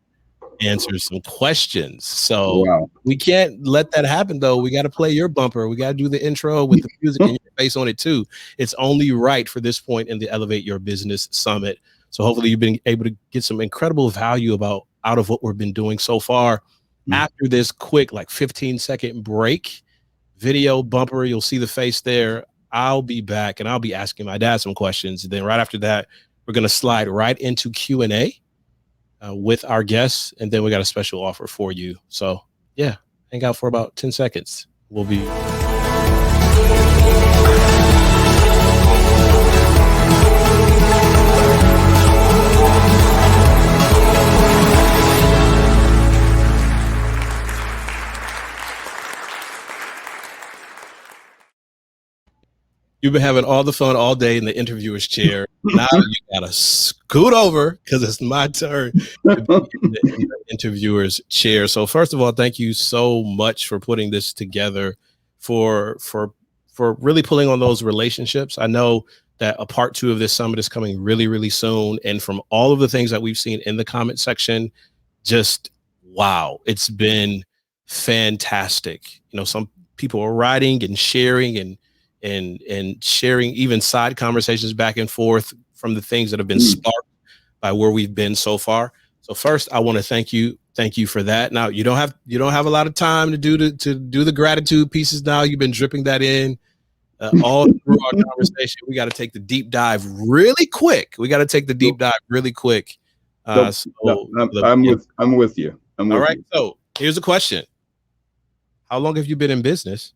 answer some questions. So we can't let that happen though. We got to play your bumper. We got to do the intro with the music and your face on it too. It's only right for this point in the Elevate Your Business Summit. So hopefully you've been able to get some incredible value out of what we've been doing so far. After this quick, 15-second break, video bumper, you'll see the face there. I'll be back and I'll be asking my dad some questions. And then right after that, we're going to slide right into Q&A with our guests. And then we got a special offer for you. So yeah, hang out for about 10 seconds. We'll be... You've been having all the fun all day in the interviewer's chair. Now you gotta scoot over because it's my turn to be in the interviewer's chair. So first of all, thank you so much for putting this together, for really pulling on those relationships. I know that a part 2 of this summit is coming really, really soon. And from all of the things that we've seen in the comment section, just wow, it's been fantastic. You know, some people are writing and sharing and sharing even side conversations back and forth from the things that have been sparked by where we've been so far. So first, I want to thank you for that. Now you don't have a lot of time to do the gratitude pieces. Now you've been dripping that in all through our conversation. We got to take the deep dive really quick. I'm with you. All right. So here's a question: how long have you been in business,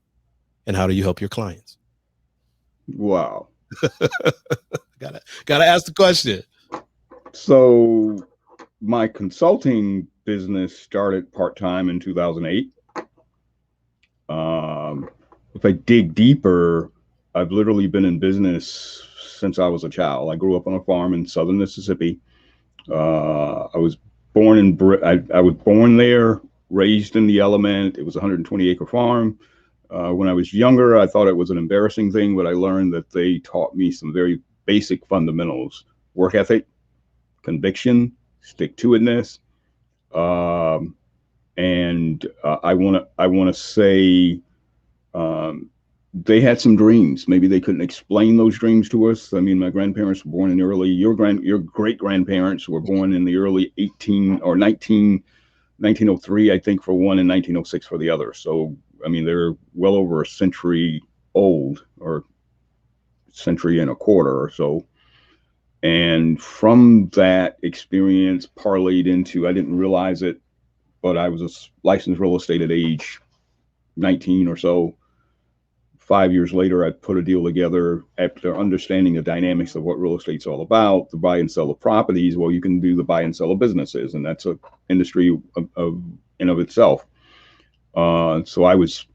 and how do you help your clients? Wow. Gotta ask the question. So my consulting business started part-time in 2008. If I dig deeper, I've literally been in business since I was a child. I grew up on a farm in southern Mississippi. I was born there, raised in the element. It was a 120-acre farm. When I was younger, I thought it was an embarrassing thing, but I learned that they taught me some very basic fundamentals: work ethic, conviction, stick-to-itness. And I want to say they had some dreams. Maybe they couldn't explain those dreams to us. I mean, my grandparents were born in the early, your great-grandparents were born in the early 1903, I think, for one, and 1906 for the other. So I mean, they're well over a century old, or century and a quarter or so. And from that experience parlayed into, I didn't realize it, but I was a licensed real estate at age 19 or so. 5 years later, I put a deal together after understanding the dynamics of what real estate's all about, the buy and sell of properties. Well, you can do the buy and sell of businesses, and that's an industry in of itself. So I was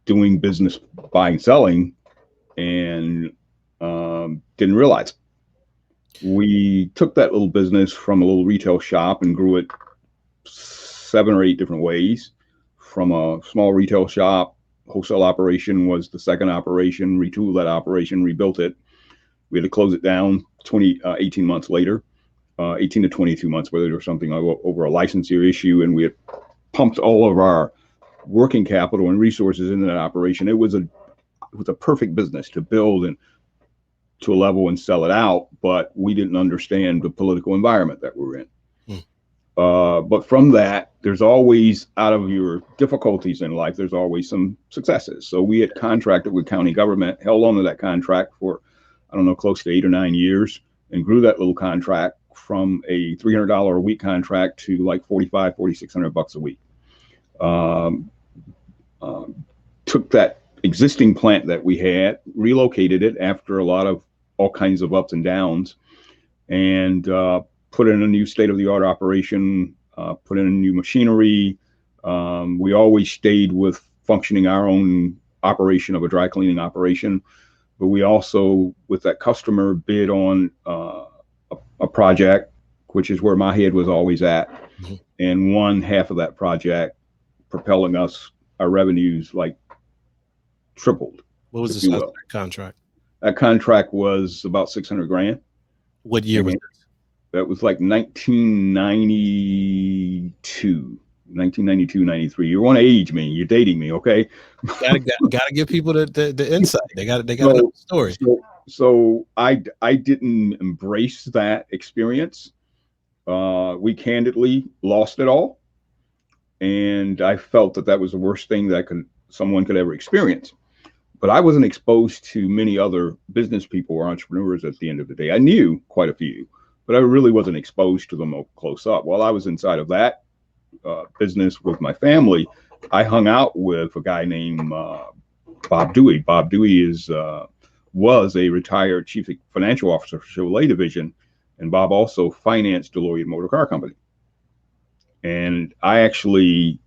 doing business buying, selling, and didn't realize. We took that little business from a little retail shop and grew it 7 or 8 different ways. From a small retail shop, wholesale operation was the second operation, retooled that operation, rebuilt it. We had to close it down 18 months later, 18 to 22 months later or something, over a licensure issue, and we had pumped all of our working capital and resources into that operation. It was a perfect business to build and to a level and sell it out, but we didn't understand the political environment that we're in. But from that, there's always, out of your difficulties in life, there's always some successes. So we had contracted with county government, held on to that contract for, I don't know, close to 8 or 9 years, and grew that little contract from a $300 a week contract to like $4,600 a week. Took that existing plant that we had, relocated it after a lot of all kinds of ups and downs, and put in a new state-of-the-art operation, put in a new machinery. We always stayed with functioning our own operation of a dry cleaning operation, but we also, with that customer, bid on a project, which is where my head was always at, and won half of that project, propelling us, our revenues like tripled. What was the size of that contract? That contract was about 600 grand. What year was this? That was like 1992, 93. You want to age me. You're dating me, okay? Gotta give people the insight. They got know the story. So I didn't embrace that experience. We candidly lost it all, and I felt that was the worst thing that someone could ever experience. But I wasn't exposed to many other business people or entrepreneurs at the end of the day. I knew quite a few, but I really wasn't exposed to them close up. While I was inside of that business with my family, I hung out with a guy named Bob Dewey. Bob Dewey was a retired chief financial officer for Chevrolet division, and Bob also financed DeLorean Motor Car Company. And I actually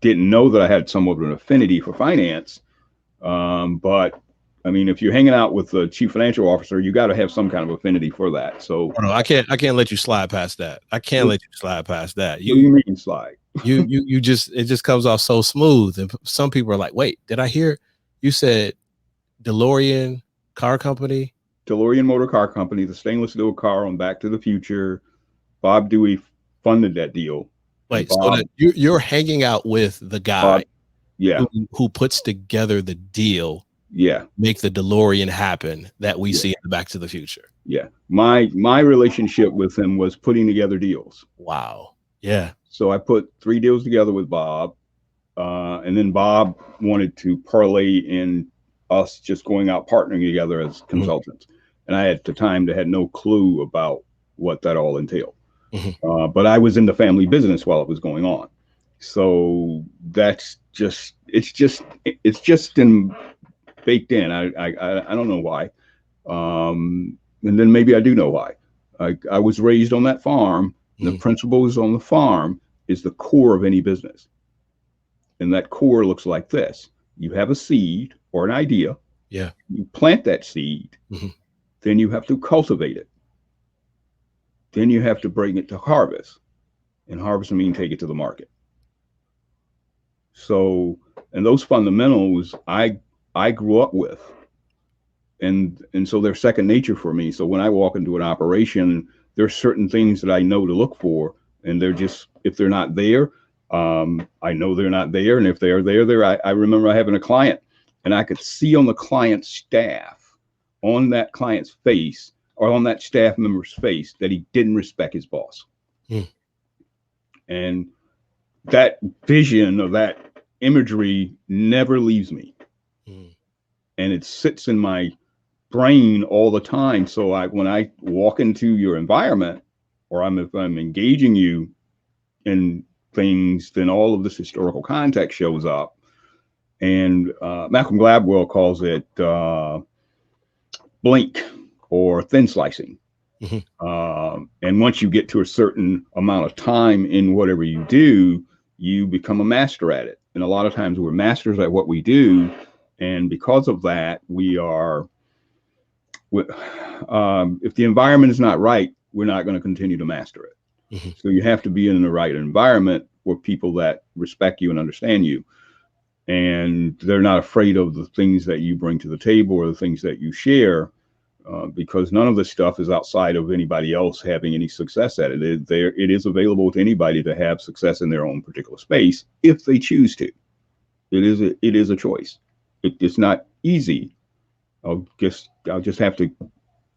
didn't know that I had somewhat of an affinity for finance. But I mean, if you're hanging out with the chief financial officer, you got to have some kind of affinity for that. So no, I can't let you slide past that. I can't let you slide past that. What do you mean slide? you just, it just comes off so smooth. And some people are like, wait, did I hear you said DeLorean Car Company? DeLorean Motor Car Company, the stainless steel car on Back to the Future. Bob Dewey funded that deal. Wait, so that you're hanging out with the guy who puts together the deal, make the DeLorean happen that we see in the Back to the Future. Yeah, my relationship with him was putting together deals. Wow. Yeah. So I put 3 deals together with Bob, and then Bob wanted to parlay in us just going out partnering together as consultants. And I at the time had no clue about what that all entailed. But I was in the family business while it was going on. So that's just, it's just baked in. I don't know why. And then maybe I do know why. I was raised on that farm. The principles on the farm is the core of any business. And that core looks like this. You have a seed or an idea. Yeah. You plant that seed. Then you have to cultivate it. Then you have to bring it to harvest. And harvest means take it to the market. So, and those fundamentals I grew up with. And so they're second nature for me. So when I walk into an operation, there's certain things that I know to look for. And they're just, if they're not there, I know they're not there. And if they're there, I remember having a client, and I could see on the client's staff, on that client's face, or on that staff member's face, that he didn't respect his boss. And that vision of that imagery never leaves me. And it sits in my brain all the time. So when I walk into your environment, or if I'm engaging you in things, then all of this historical context shows up. And Malcolm Gladwell calls it blink or thin slicing. And once you get to a certain amount of time in whatever you do, you become a master at it. And a lot of times we're masters at what we do. And because of that, we are, if the environment is not right, we're not going to continue to master it. So you have to be in the right environment with people that respect you and understand you. And they're not afraid of the things that you bring to the table or the things that you share, because none of this stuff is outside of anybody else having any success at it. It is available to anybody to have success in their own particular space if they choose to. It is a choice. It's not easy. I'll just have to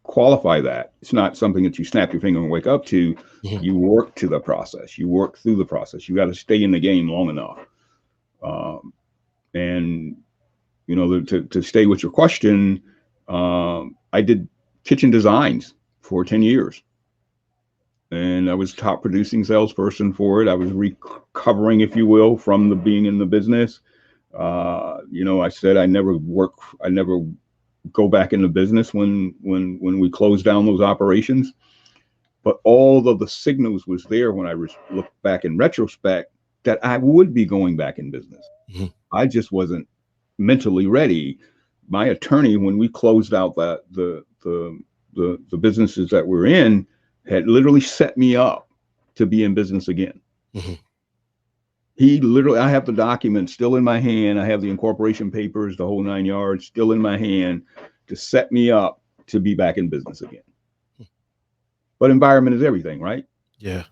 qualify that. It's not something that you snap your finger and wake up to. You work to the process. You work through the process. You got to stay in the game long enough. And to stay with your question, I did kitchen designs for 10 years. And I was top producing salesperson for it. I was recovering, if you will, from the being in the business. I said I never go back into business when we closed down those operations. But all of the signals was there when I look back in retrospect that I would be going back in business. Mm-hmm. I just wasn't mentally ready. My attorney, when we closed out the businesses that we're in, had literally set me up to be in business again. Mm-hmm. I have the document still in my hand. I have the incorporation papers, the whole 9 yards still in my hand to set me up to be back in business again. But environment is everything, right? Yeah.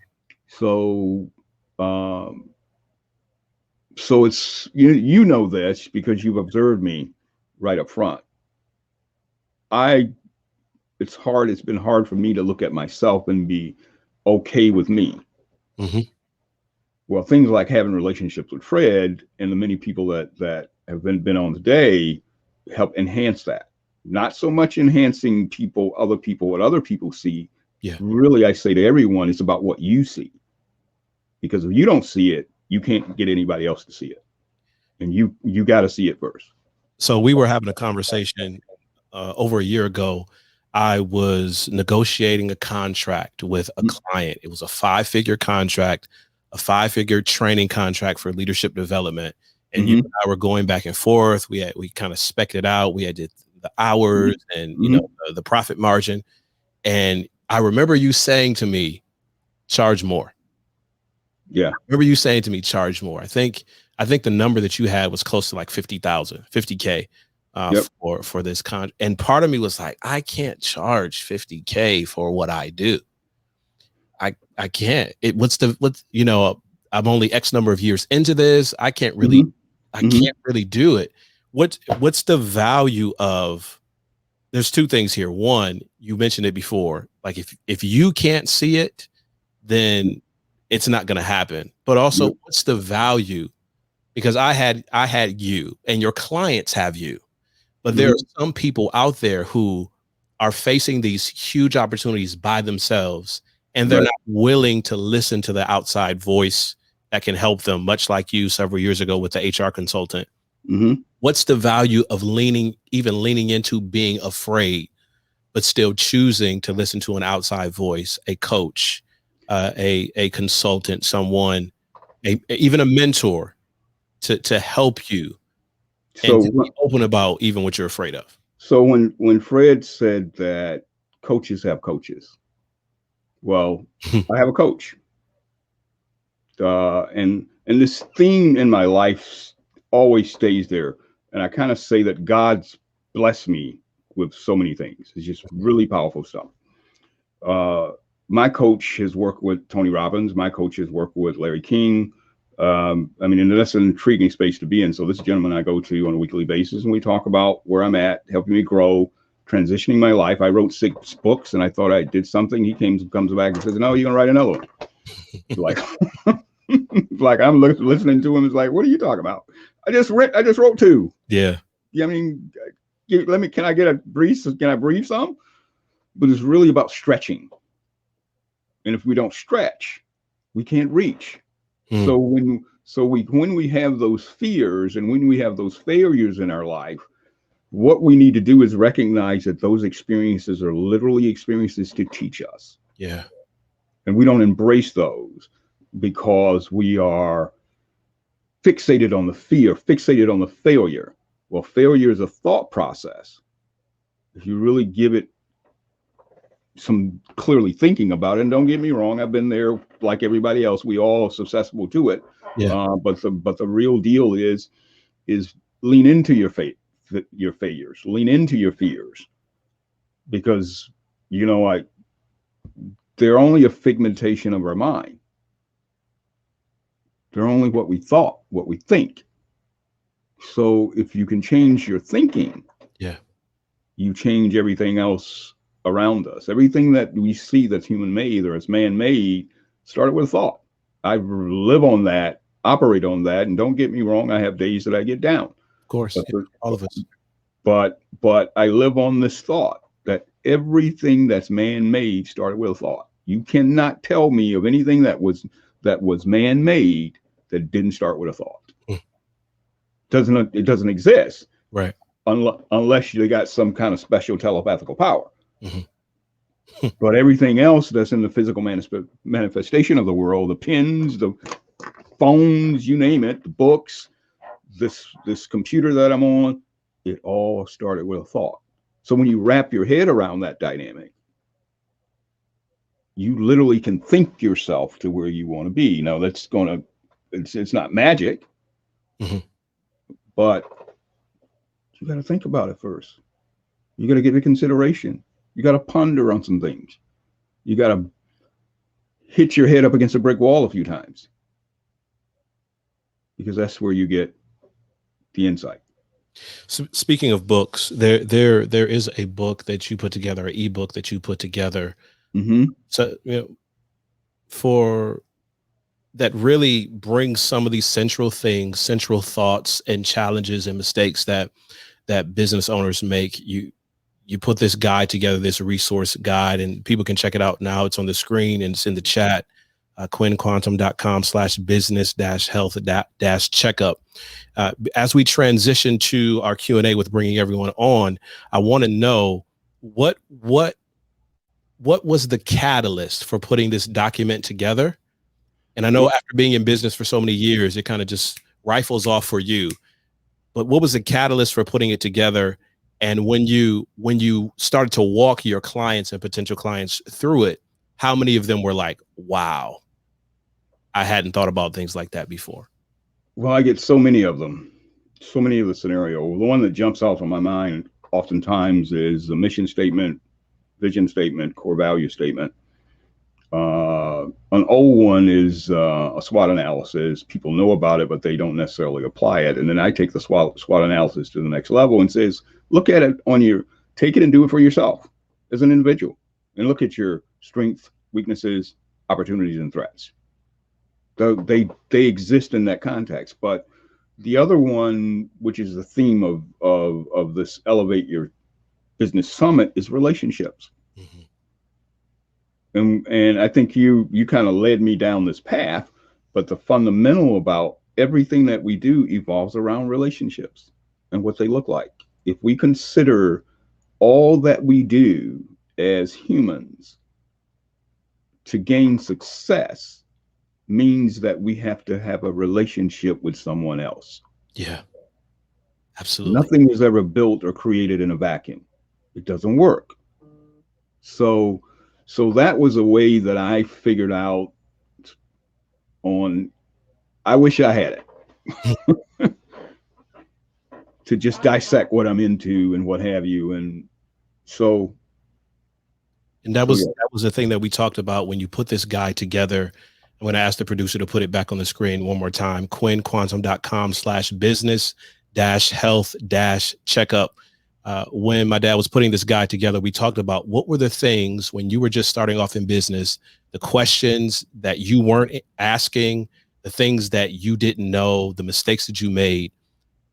So it's, you know this because you've observed me right up front. It's been hard for me to look at myself and be okay with me. Mm-hmm. Well, things like having relationships with Fred and the many people that have been on today help enhance that. Not so much enhancing what other people see. Yeah. Really, I say to everyone, it's about what you see. Because if you don't see it, you can't get anybody else to see it. And you got to see it first. So we were having a conversation over a year ago. I was negotiating a contract with a client. It was a 5-figure contract, a 5-figure training contract for leadership development. And you and I were going back and forth. We kind of spec'd it out. We had the hours and the profit margin. And I remember you saying to me, charge more. Yeah. I remember you saying to me, charge more. I think the number that you had was close to like 50K for this contract. And part of me was like, I can't charge 50K for what I do. I can't. I'm only X number of years into this. I can't really do it. What's the value of, there's two things here. One, you mentioned it before, like if you can't see it, then it's not going to happen. But also, what's the value? Because I had you and your clients have you, but there are some people out there who are facing these huge opportunities by themselves, and they're not willing to listen to the outside voice that can help them, much like you several years ago with the HR consultant. Mm-hmm. What's the value of leaning into being afraid, but still choosing to listen to an outside voice, a coach, a consultant, someone, even a mentor to help you and to be open about even what you're afraid of? So when Fred said that coaches have coaches, well, I have a coach. And this theme in my life always stays there. And I kind of say that God's blessed me with so many things. It's just really powerful stuff. My coach has worked with Tony Robbins. My coach has worked with Larry King. And that's an intriguing space to be in. So this gentleman I go to on a weekly basis, and we talk about where I'm at, helping me grow, transitioning my life. I wrote 6 books, and I thought I did something. He comes back and says, "No, you're gonna write another one." like I'm listening to him. It's like, what are you talking about? I just wrote 2. Yeah. I mean, can I get a brief? Can I brief some? But it's really about stretching. And if we don't stretch, we can't reach. So when we have those fears and when we have those failures in our life, what we need to do is recognize that those experiences are literally experiences to teach us. Yeah. And we don't embrace those because we are fixated on the fear, fixated on the failure. Well, failure is a thought process. If you really give it some clearly thinking about it, and don't get me wrong, I've been there like everybody else. We all susceptible to it. Yeah. But the real deal is lean into your failures, lean into your fears, because they're only a figmentation of our mind. They're only what we thought, what we think. So if you can change your thinking, you change everything else around us. Everything that we see that's human made or it's man made started with thought. I live on that, operate on that, and don't get me wrong, I have days that I get down. Of course, all of us. But I live on this thought that everything that's man-made started with a thought. You cannot tell me of anything that was man-made that didn't start with a thought. It doesn't exist. Right. Unless you got some kind of special telepathical power. Mm-hmm. But everything else that's in the physical manifestation of the world, the pens, the phones, you name it, the books, this computer that I'm on, it all started with a thought. So when you wrap your head around that dynamic, you literally can think yourself to where you want to be. Now it's not magic, mm-hmm. but you got to think about it first. You got to give it consideration. You got to ponder on some things. You got to hit your head up against a brick wall a few times, because that's where you get the insight. So speaking of books, there is a book that you put together, an ebook that you put together. Mm-hmm. So, for that really brings some of these central things, central thoughts and challenges and mistakes that business owners make. You put this guide together, this resource guide, and people can check it out now. It's on the screen and it's in the chat. quinnquantum.com/business-health-checkup. As we transition to our Q&A with bringing everyone on, I want to know what was the catalyst for putting this document together? And I know after being in business for so many years, it kind of just rifles off for you. But what was the catalyst for putting it together? And when you started to walk your clients and potential clients through it, how many of them were like, wow, I hadn't thought about things like that before? Well, I get so many of them, so many of the scenario. The one that jumps off of my mind oftentimes is the mission statement, vision statement, core value statement. An old one is a SWOT analysis. People know about it, but they don't necessarily apply it. And then I take the SWOT analysis to the next level and says, look at it take it and do it for yourself as an individual, and look at your strengths, weaknesses, opportunities, and threats. They exist in that context. But the other one, which is the theme of this Elevate Your Business Summit, is relationships. Mm-hmm. And I think you kind of led me down this path, but the fundamental about everything that we do evolves around relationships and what they look like. If we consider all that we do as humans to gain success, means that we have to have a relationship with someone else. Yeah, absolutely. Nothing is ever built or created in a vacuum. It doesn't work. So that was a way that I figured out I wish I had it to just dissect what I'm into and what have you. And that was the thing that we talked about when you put this guide together. I'm going to ask the producer to put it back on the screen one more time. quinnquantum.com/business-health-checkup. When my dad was putting this guide together, we talked about what were the things when you were just starting off in business, the questions that you weren't asking, the things that you didn't know, the mistakes that you made.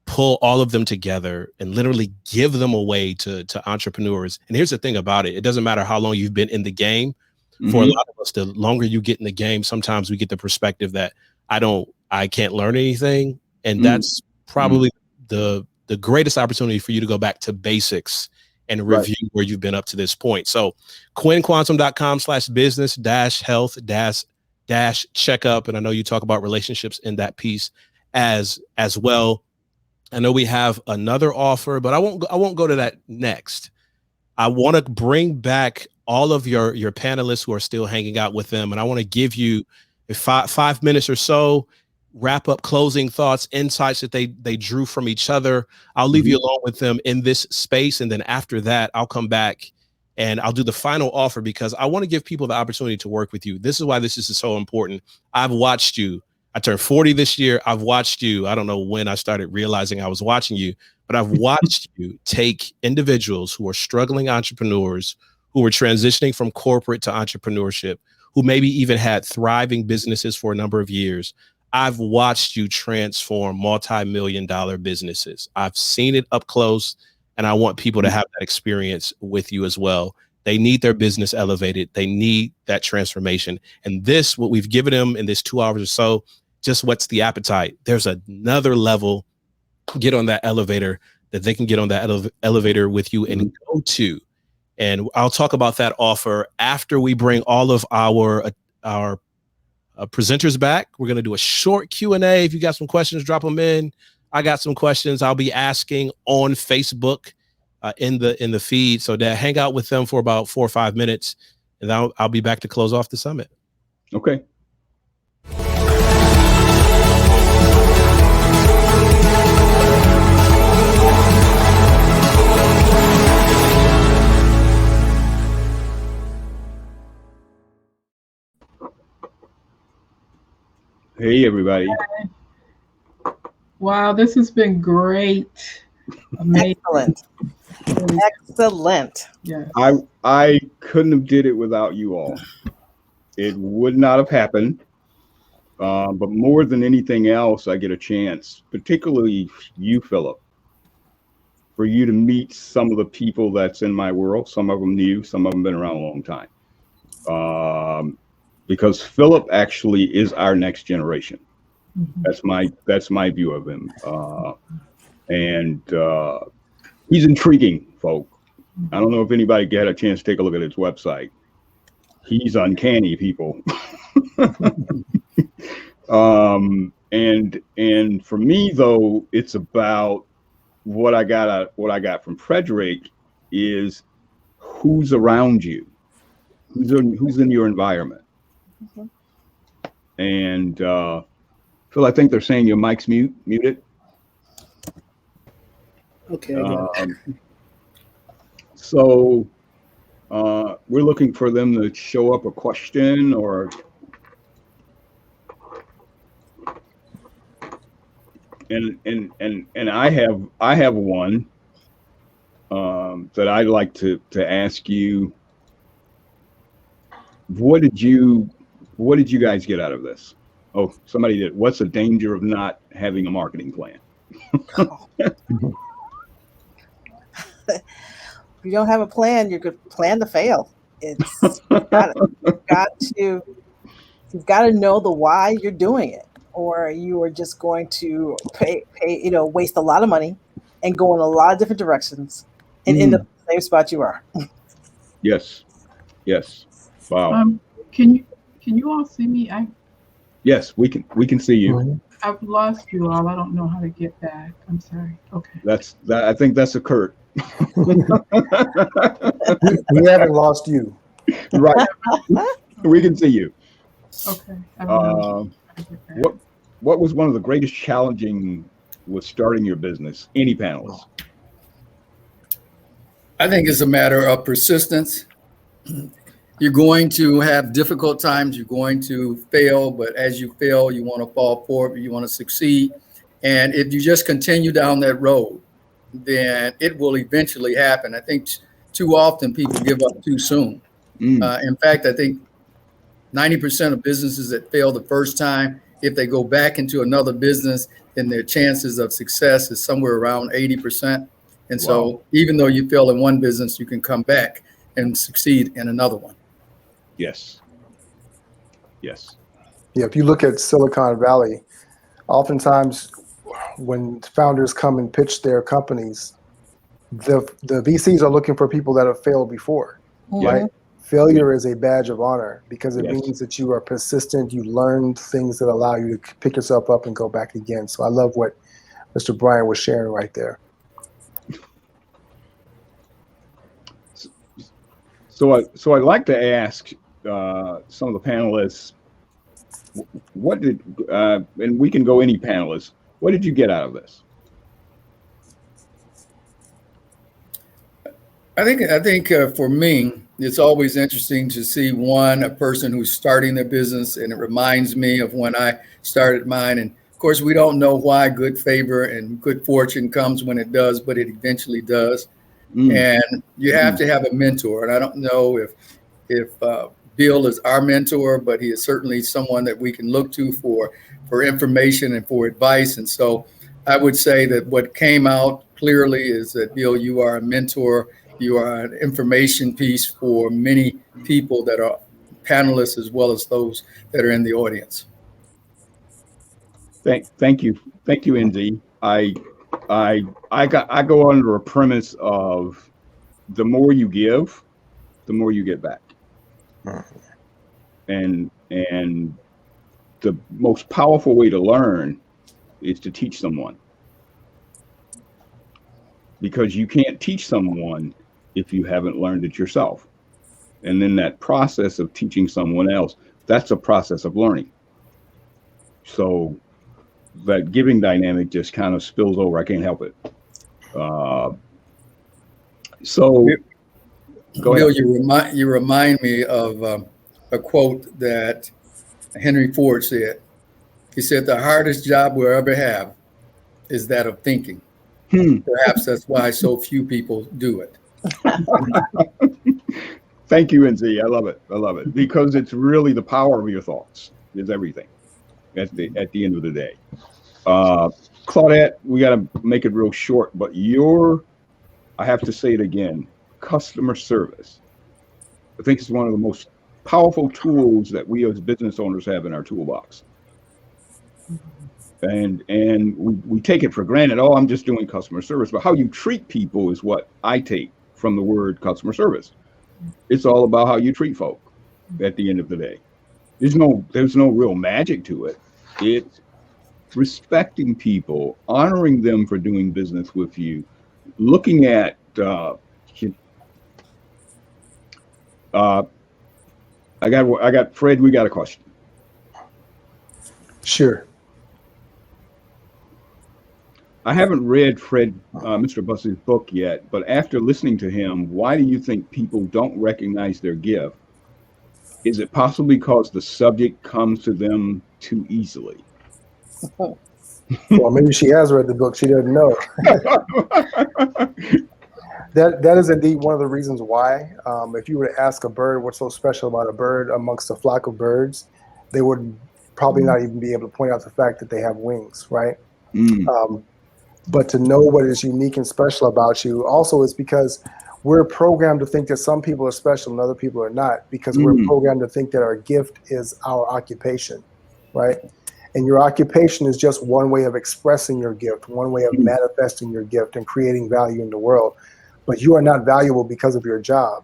Pull all of them together and literally give them away to entrepreneurs. And here's the thing about it. It doesn't matter how long you've been in the game. Mm-hmm. For a lot of us, the longer you get in the game, sometimes we get the perspective that I can't learn anything. And that's probably the greatest opportunity for you to go back to basics and review where you've been up to this point. So quinnquantum.com/business-health-checkup. And I know you talk about relationships in that piece as well. I know we have another offer, but I won't go to that next. I want to bring back all of your panelists who are still hanging out with them. And I want to give you 5 minutes or so, wrap up closing thoughts, insights that they drew from each other. I'll leave you alone with them in this space. And then after that, I'll come back and I'll do the final offer, because I want to give people the opportunity to work with you. This is why this is so important. I've watched you. I turned 40 this year. I've watched you. I don't know when I started realizing I was watching you, but I've watched you take individuals who are struggling entrepreneurs, who are transitioning from corporate to entrepreneurship, who maybe even had thriving businesses for a number of years. I've watched you transform multi-million-dollar businesses. I've seen it up close. And I want people to have that experience with you as well. They need their business elevated. They need that transformation. And this, what we've given them in this 2 hours or so, just what's the appetite. There's another level, get on that elevator, that they can get on that elevator with you and go to. And I'll talk about that offer after we bring all of our presenters back. We're going to do a short Q&A. If you got some questions, drop them in. I got some questions I'll be asking on Facebook in the feed. So that hang out with them for about 4 or 5 minutes, and I'll be back to close off the summit. Okay. Hey, everybody. Wow, this has been great. Amazing. Excellent. Yeah. I couldn't have did it without you all. It would not have happened. But more than anything else, I get a chance, particularly you, Philip, for you to meet some of the people that's in my world. Some of them new, some of them been around a long time. Because Philip actually is our next generation. Mm-hmm. That's my view of him. And he's intriguing, folk. I don't know if anybody had a chance to take a look at his website. He's uncanny, people. And for me though, it's about what I got from Frederick is who's around you, who's in your environment. Mm-hmm. And Phil, I think they're saying your mic's muted. Okay. So we're looking for them to show up a question or and I have one that I'd like to ask you. What did you guys get out of this? Oh, somebody did. What's the danger of not having a marketing plan? If you don't have a plan, you could plan to fail. It's you've got to know the why you're doing it, or you are just going to pay waste a lot of money and go in a lot of different directions and end up in the same spot you are. Yes. Wow. Can you all see me? Yes, we can see you. I've lost you all. I don't know how to get back. I'm sorry. Okay. I think that's a Kurt. We haven't lost you. Right. We can see you. Okay. What was one of the greatest challenging with starting your business? Any panelists? I think it's a matter of persistence. You're going to have difficult times. You're going to fail, but as you fail, you want to fall forward. You want to succeed. And if you just continue down that road, then it will eventually happen. I think too often people give up too soon. In fact, I think 90% of businesses that fail the first time, if they go back into another business, then their chances of success is somewhere around 80%. And so even though you fail in one business, you can come back and succeed in another one. Yes. Yeah, if you look at Silicon Valley, oftentimes when founders come and pitch their companies, the VCs are looking for people that have failed before, right? Failure is a badge of honor because it means that you are persistent, you learned things that allow you to pick yourself up and go back again. So I love what Mr. Brian was sharing right there. So I'd like to ask some of the panelists, what did, and we can go any panelists, what did you get out of this? I think for me, it's always interesting to see a person who's starting their business, and it reminds me of when I started mine. And of course, we don't know why good favor and good fortune comes when it does, but it eventually does. And you have to have a mentor. And I don't know if Bill is our mentor, but he is certainly someone that we can look to for information and for advice. And so I would say that what came out clearly is that, Bill, you are a mentor. You are an information piece for many people that are panelists as well as those that are in the audience. Thank you, NZ. I go under a premise of the more you give, the more you get back, and the most powerful way to learn is to teach someone, because you can't teach someone if you haven't learned it yourself. And then that process of teaching someone else, that's a process of learning. So that giving dynamic just kind of spills over. I can't help it. So go Bill, ahead. you remind me of a quote that Henry Ford said. He said, "The hardest job we'll ever have is that of thinking." Perhaps that's why so few people do it. Thank you, NZ. I love it because it's really the power of your thoughts is everything at the end of the day. Claudette, we got to make it real short, but I have to say it again, customer service, I think it's one of the most powerful tools that we as business owners have in our toolbox. And we take it for granted. Oh, I'm just doing customer service. But how you treat people is what I take from the word customer service. It's all about how you treat folk at the end of the day. There's no real magic to it. It's respecting people, honoring them for doing business with you, looking at I got Fred, we got a question. Sure. I haven't read Mr. Buss's book yet, but after listening to him, why do you think people don't recognize their gift? Is it possibly because the subject comes to them too easily? Well, maybe she has read the book. She doesn't know. That is indeed one of the reasons why. If you were to ask a bird what's so special about a bird amongst a flock of birds, they would probably not even be able to point out the fact that they have wings, right? But to know what is unique and special about you also is because we're programmed to think that some people are special and other people are not, because we're programmed to think that our gift is our occupation, right? And your occupation is just one way of expressing your gift, one way of manifesting your gift and creating value in the world. But you are not valuable because of your job,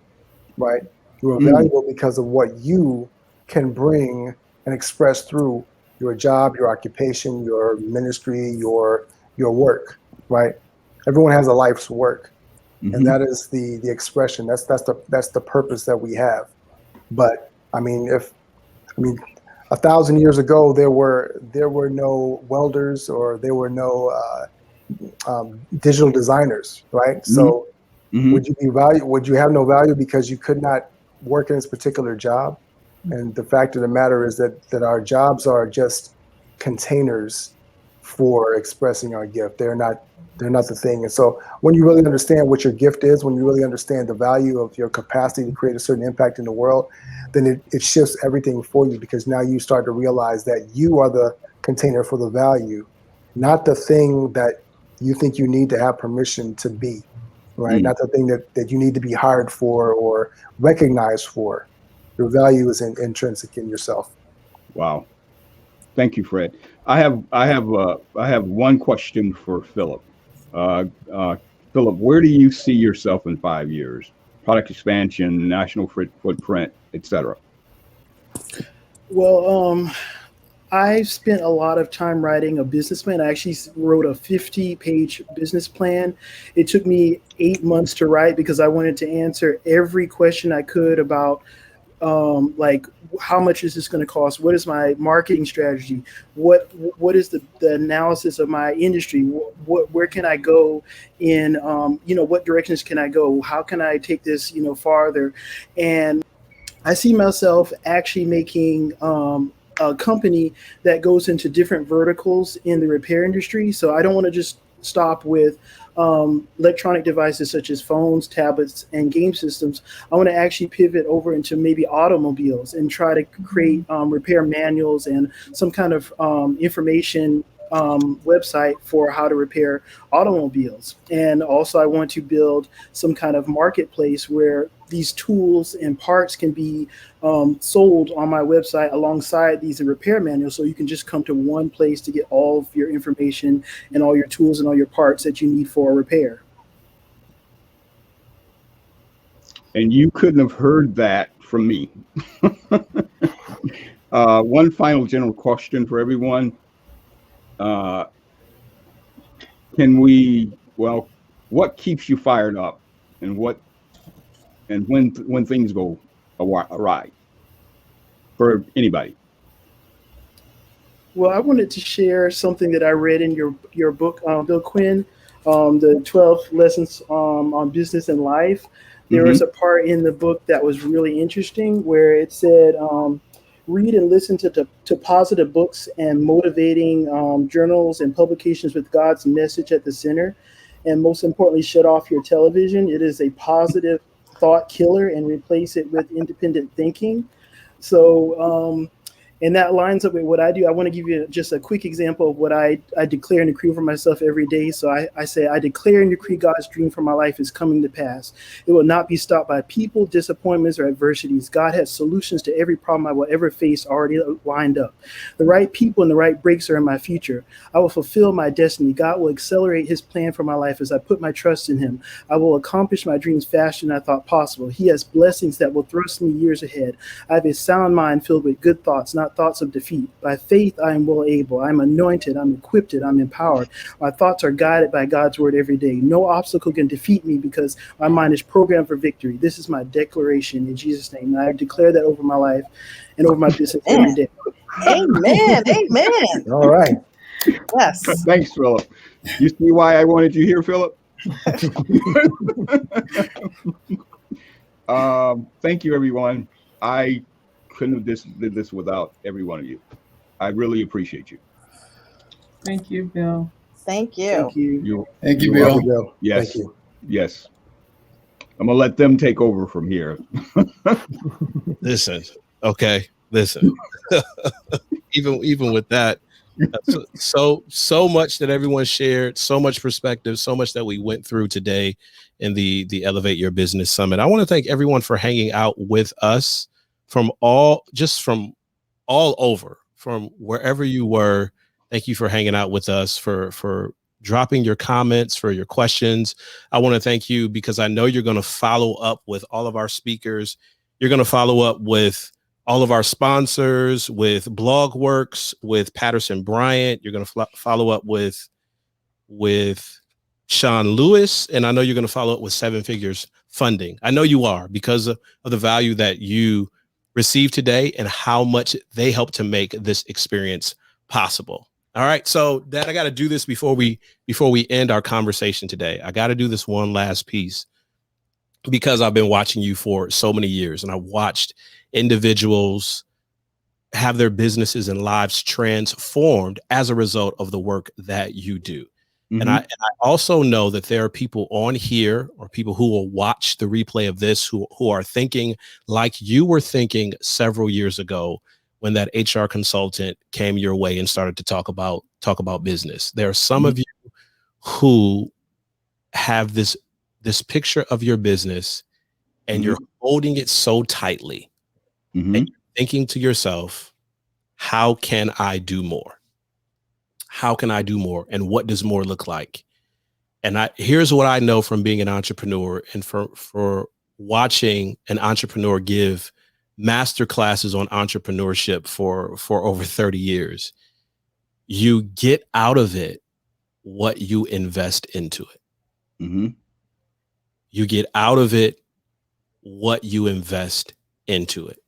right? You are valuable because of what you can bring and express through your job, your occupation, your ministry, your work, right? Everyone has a life's work, and that is the expression. That's the purpose that we have. But I mean, 1,000 years ago, there were no welders or there were no digital designers, right? So would you be would you have no value because you could not work in this particular job? And the fact of the matter is that our jobs are just containers for expressing our gift. They're not the thing. And so when you really understand what your gift is, when you really understand the value of your capacity to create a certain impact in the world, then it shifts everything for you, because now you start to realize that you are the container for the value, not the thing that you think you need to have permission to be, right? Not the thing that you need to be hired for or recognized for. Your value is intrinsic in yourself. Wow. Thank you, Fred. I have one question for Philip. Philip, where do you see yourself in 5 years? Product expansion, national footprint, etc. Well, I spent a lot of time writing a business plan. I actually wrote a 50-page business plan. It took me 8 months to write because I wanted to answer every question I could about like, how much is this going to cost? What is my marketing strategy? What is the analysis of my industry? Where can I go in, what directions can I go? How can I take this, farther? And I see myself actually making a company that goes into different verticals in the repair industry. So I don't want to just stop with electronic devices such as phones, tablets, and game systems. I want to actually pivot over into maybe automobiles and try to create repair manuals and some kind of information website for how to repair automobiles. And also I want to build some kind of marketplace where these tools and parts can be sold on my website alongside these repair manuals. So you can just come to one place to get all of your information and all your tools and all your parts that you need for a repair. And you couldn't have heard that from me. One final general question for everyone. What keeps you fired up, and when things go awry for anybody? Well, I wanted to share something that I read in your book, Bill Quinn, the 12 lessons on business and life. There was a part in the book that was really interesting where it said, read and listen to positive books and motivating journals and publications with God's message at the center. And most importantly, shut off your television. It is a positive thought killer, and replace it with independent thinking. So, and that lines up with what I do. I want to give you just a quick example of what I declare and decree for myself every day. So I say, I declare and decree God's dream for my life is coming to pass. It will not be stopped by people, disappointments, or adversities. God has solutions to every problem I will ever face already lined up. The right people and the right breaks are in my future. I will fulfill my destiny. God will accelerate his plan for my life as I put my trust in him. I will accomplish my dreams faster than I thought possible. He has blessings that will thrust me years ahead. I have a sound mind filled with good thoughts, not thoughts of defeat. By faith, I am well able. I'm anointed. I'm equipped. I'm empowered. My thoughts are guided by God's word every day. No obstacle can defeat me because my mind is programmed for victory. This is my declaration in Jesus' name. And I declare that over my life and over my business every day. Amen. Amen. All right. Yes. Thanks, Philip. You see why I wanted you here, Philip? Thank you, everyone. I couldn't have did this without every one of you. I really appreciate you. Thank you, Bill. Thank you. Thank you. Thank you, You're Bill. Yes. Thank you. Yes. I'm gonna let them take over from here. Listen, okay, listen. even with that, so much that everyone shared, so much perspective, so much that we went through today in the Elevate Your Business Summit. I want to thank everyone for hanging out with us from all over, from wherever you were. Thank you for hanging out with us, for dropping your comments, for your questions. I want to thank you because I know you're going to follow up with all of our speakers. You're going to follow up with all of our sponsors, with BlogWorks, with Patterson Bryant. You're going to follow up with Sean Lewis, and I know you're going to follow up with Seven Figures Funding. I know you are, because of the value that you received today and how much they help to make this experience possible. All right, so Dad, I got to do this before we end our conversation today. I got to do this one last piece, because I've been watching you for so many years, and I watched individuals have their businesses and lives transformed as a result of the work that you do. Mm-hmm. And I also know that there are people on here, or people who will watch the replay of this, who are thinking like you were thinking several years ago when that HR consultant came your way and started to talk about business. There are some of you who have this picture of your business, and you're holding it so tightly, and you're thinking to yourself, how can I do more? How can I do more? And what does more look like? And here's what I know from being an entrepreneur, and for watching an entrepreneur give masterclasses on entrepreneurship for over 30 years. You get out of it what you invest into it. Mm-hmm. You get out of it what you invest into it.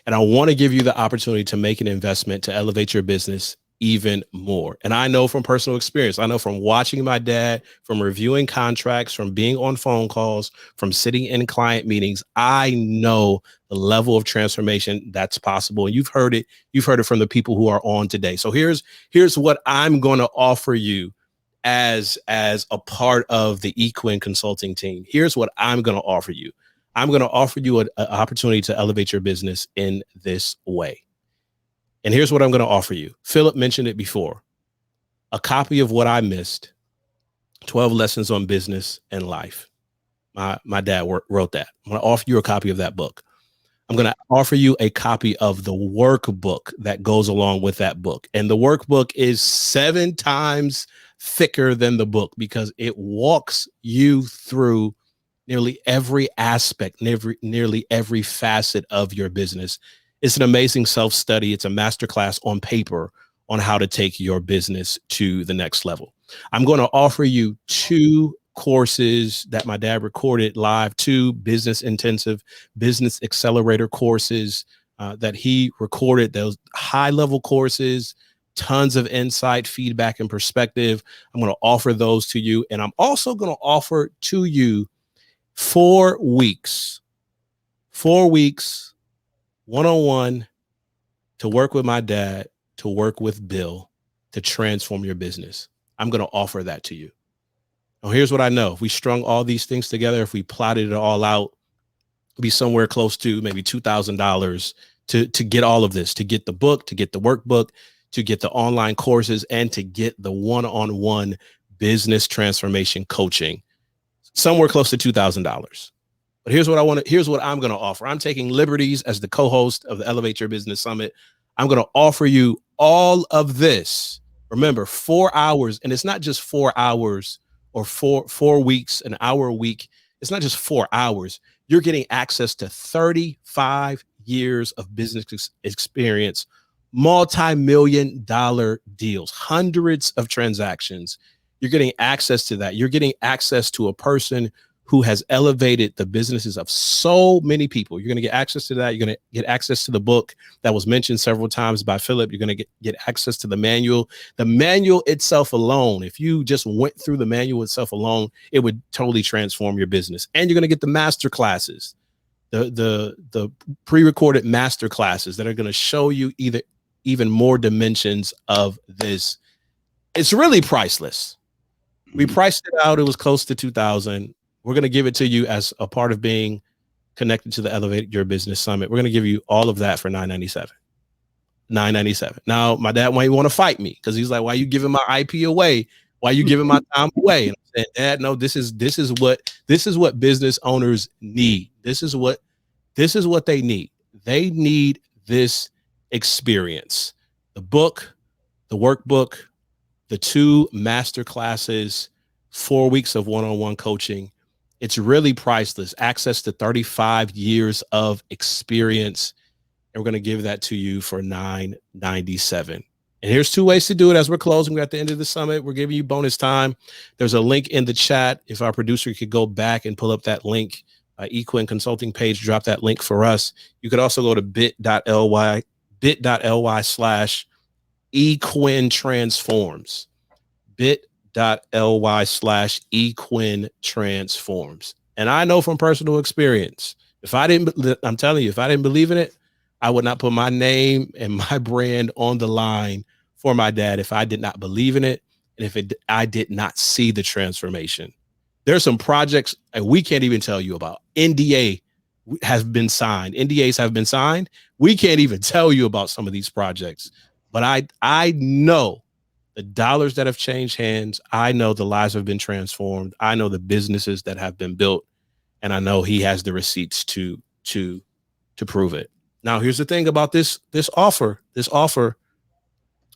And I want to give you the opportunity to make an investment to elevate your business even more. And I know from personal experience, I know from watching my dad, from reviewing contracts, from being on phone calls, from sitting in client meetings, I know the level of transformation that's possible. And you've heard it from the people who are on today. So here's what I'm going to offer you as a part of the Quinn consulting team. Here's what I'm going to offer you. I'm going to offer you an opportunity to elevate your business in this way. And here's what I'm going to offer you. Philip mentioned it before. a copy of what I missed, 12 Lessons on Business and Life. My dad wrote that. I'm going to offer you a copy of that book. I'm going to offer you a copy of the workbook that goes along with that book. And the workbook is 7 times thicker than the book because it walks you through nearly every aspect, nearly every facet of your business. It's an amazing self-study. It's a masterclass on paper on how to take your business to the next level. I'm going to offer you 2 courses that my dad recorded live, 2 business intensive business accelerator courses that he recorded, those high level courses, tons of insight, feedback, and perspective. I'm going to offer those to you. And I'm also going to offer to you 4 weeks, 1-on-1 to work with my dad, to work with Bill, to transform your business. I'm going to offer that to you. Now, here's what I know. If we strung all these things together, if we plotted it all out, it'd be somewhere close to maybe $2,000 to get all of this, to get the book, to get the workbook, to get the online courses, and to get the one-on-one business transformation coaching, somewhere close to $2,000. But here's what I'm going to offer. I'm taking liberties as the co-host of the Elevate Your Business Summit. I'm going to offer you all of this. Remember, 4 hours, and it's not just 4 hours or four weeks, an hour a week. It's not just 4 hours. You're getting access to 35 years of business experience, multi-million-dollar deals, hundreds of transactions. You're getting access to that. You're getting access to a person who has elevated the businesses of so many people. You're going to get access to that. You're going to get access to the book that was mentioned several times by Philip. You're going to get access to the manual. The manual itself alone, if you just went through the manual itself alone, it would totally transform your business. And you're going to get the master classes, the pre-recorded master classes that are going to show you even more dimensions of this. It's really priceless. We priced it out. It was close to $2,000. We're going to give it to you as a part of being connected to the Elevate Your Business Summit. We're going to give you all of that for $997. $997. Now, my dad might want to fight me because he's like, why are you giving my IP away? Why are you giving my time away? And I said, Dad, no, this is what business owners need. This is what they need. They need this experience. The book, the workbook, the 2 master classes, 4 weeks of one-on-one coaching. It's really priceless. Access to 35 years of experience. And we're going to give that to you for $997. And here's 2 ways to do it as we're closing. We're at the end of the summit. We're giving you bonus time. There's a link in the chat. If our producer could go back and pull up that link, eQuinn Consulting page, drop that link for us. You could also go to bit.ly/eQuinn transforms. bit.ly/eQuinn transforms. And I know from personal experience, I'm telling you, if I didn't believe in it, I would not put my name and my brand on the line for my dad if I did not believe in it and if I did not see the transformation. There's some projects and we can't even tell you about. NDAs have been signed. We can't even tell you about some of these projects, but I know the dollars that have changed hands. I know the lives have been transformed. I know the businesses that have been built, and I know he has the receipts to prove it. Now, here's the thing about this offer.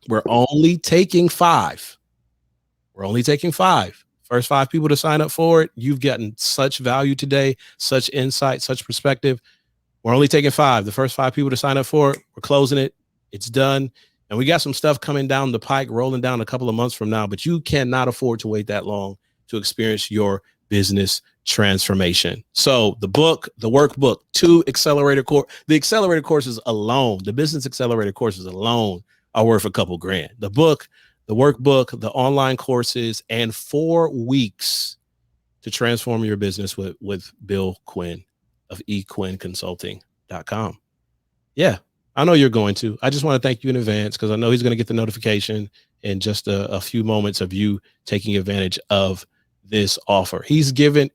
We're only taking 5. First 5 people to sign up for it. You've gotten such value today, such insight, such perspective. We're only taking 5. The first 5 people to sign up for it, we're closing it. It's done. And we got some stuff coming down the pike, rolling down a couple of months from now, but you cannot afford to wait that long to experience your business transformation. So the book, the workbook, 2 accelerator course, the accelerator courses alone, the business accelerator courses alone are worth a couple grand. The book, the workbook, the online courses, and 4 weeks to transform your business with Bill Quinn of equinnconsulting.com. Yeah. I know you're going to. I just want to thank you in advance because I know he's going to get the notification in just a few moments of you taking advantage of this offer. He's given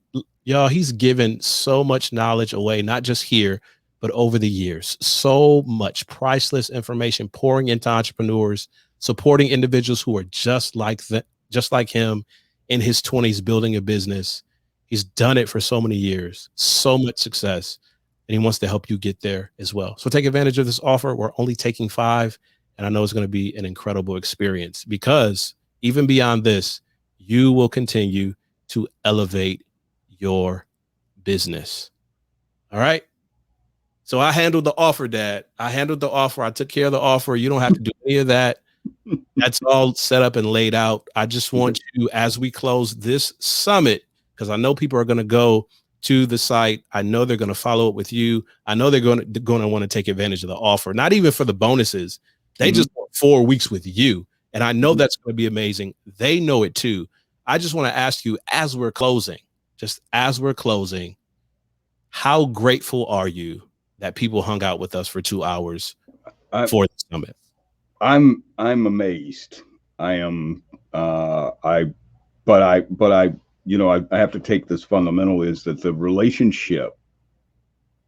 so much knowledge away, not just here, but over the years, so much priceless information pouring into entrepreneurs, supporting individuals who are just like him in his 20s, building a business. He's done it for so many years, so much success, and he wants to help you get there as well. So take advantage of this offer. We're only taking 5, and I know it's going to be an incredible experience, because even beyond this, you will continue to elevate your business. All right. So I handled the offer, Dad. I handled the offer. I took care of the offer. You don't have to do any of that. That's all set up and laid out. I just want you, as we close this summit, because I know people are going to go to the site. I know they're going to follow up with you. I know they're going to want to take advantage of the offer, not even for the bonuses. They just want 4 weeks with you. And I know that's going to be amazing. They know it too. I just want to ask you, as we're closing, how grateful are you that people hung out with us for 2 hours for the summit? I'm amazed. I am. I have to take this fundamental, is that the relationship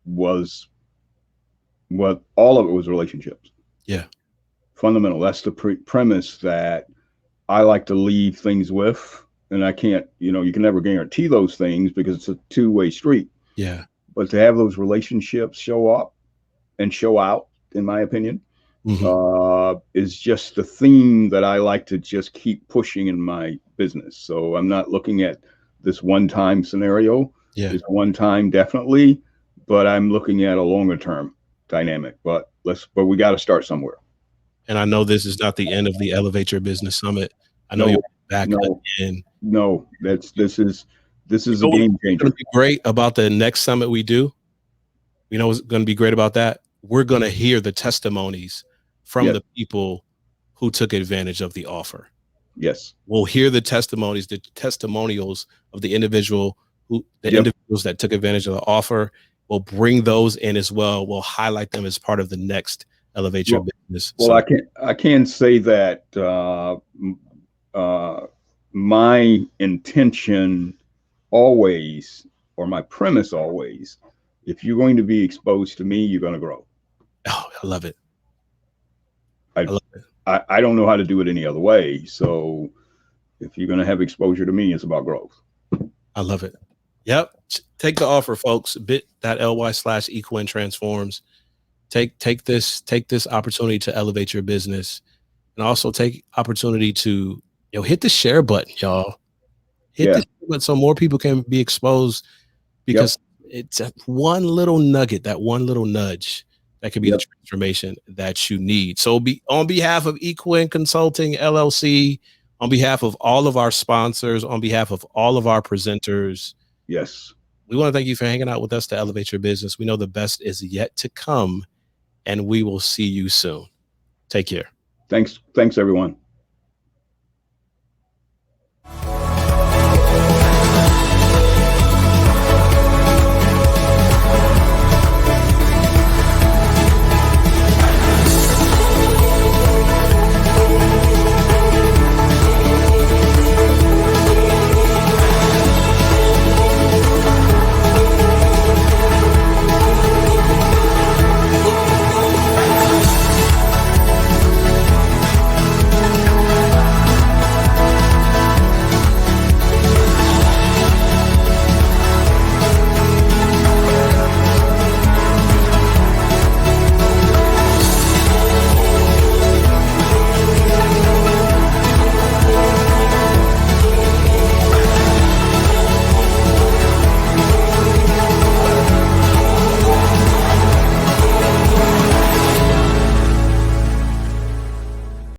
was what all of it was, relationships. Yeah. Fundamental. That's the premise that I like to leave things with, and I can't, you can never guarantee those things because it's a two-way street. Yeah. But to have those relationships show up and show out, in my opinion, is just the theme that I like to just keep pushing in my business. So I'm not looking at this one-time scenario. Yeah. It's one time, definitely, but I'm looking at a longer-term dynamic. But we got to start somewhere. And I know this is not the end of the Elevate Your Business Summit. I know you'll be back again. No, this is a game changer. What's going to be great about the next summit we do? You know what's going to be great about that? We're going to hear the testimonies from the people who took advantage of the offer. Yes. We'll hear the testimonials of the individuals that took advantage of the offer. We'll bring those in as well. We'll highlight them as part of the next Elevate Your Business. Well, I can say that my intention always, or my premise always, if you're going to be exposed to me, you're going to grow. Oh, I love it. I don't know how to do it any other way. So if you're going to have exposure to me, it's about growth. I love it. Yep. Take the offer, folks. bit.ly/eQuinn transforms. Take this opportunity to elevate your business, and also take opportunity to hit the share button, y'all. Hit the share button so more people can be exposed, because it's one little nugget, that one little nudge that could be the transformation that you need. So on behalf of eQuinn Consulting LLC, on behalf of all of our sponsors, on behalf of all of our presenters, yes, we want to thank you for hanging out with us to elevate your business. We know the best is yet to come, and we will see you soon. Take care. Thanks, everyone.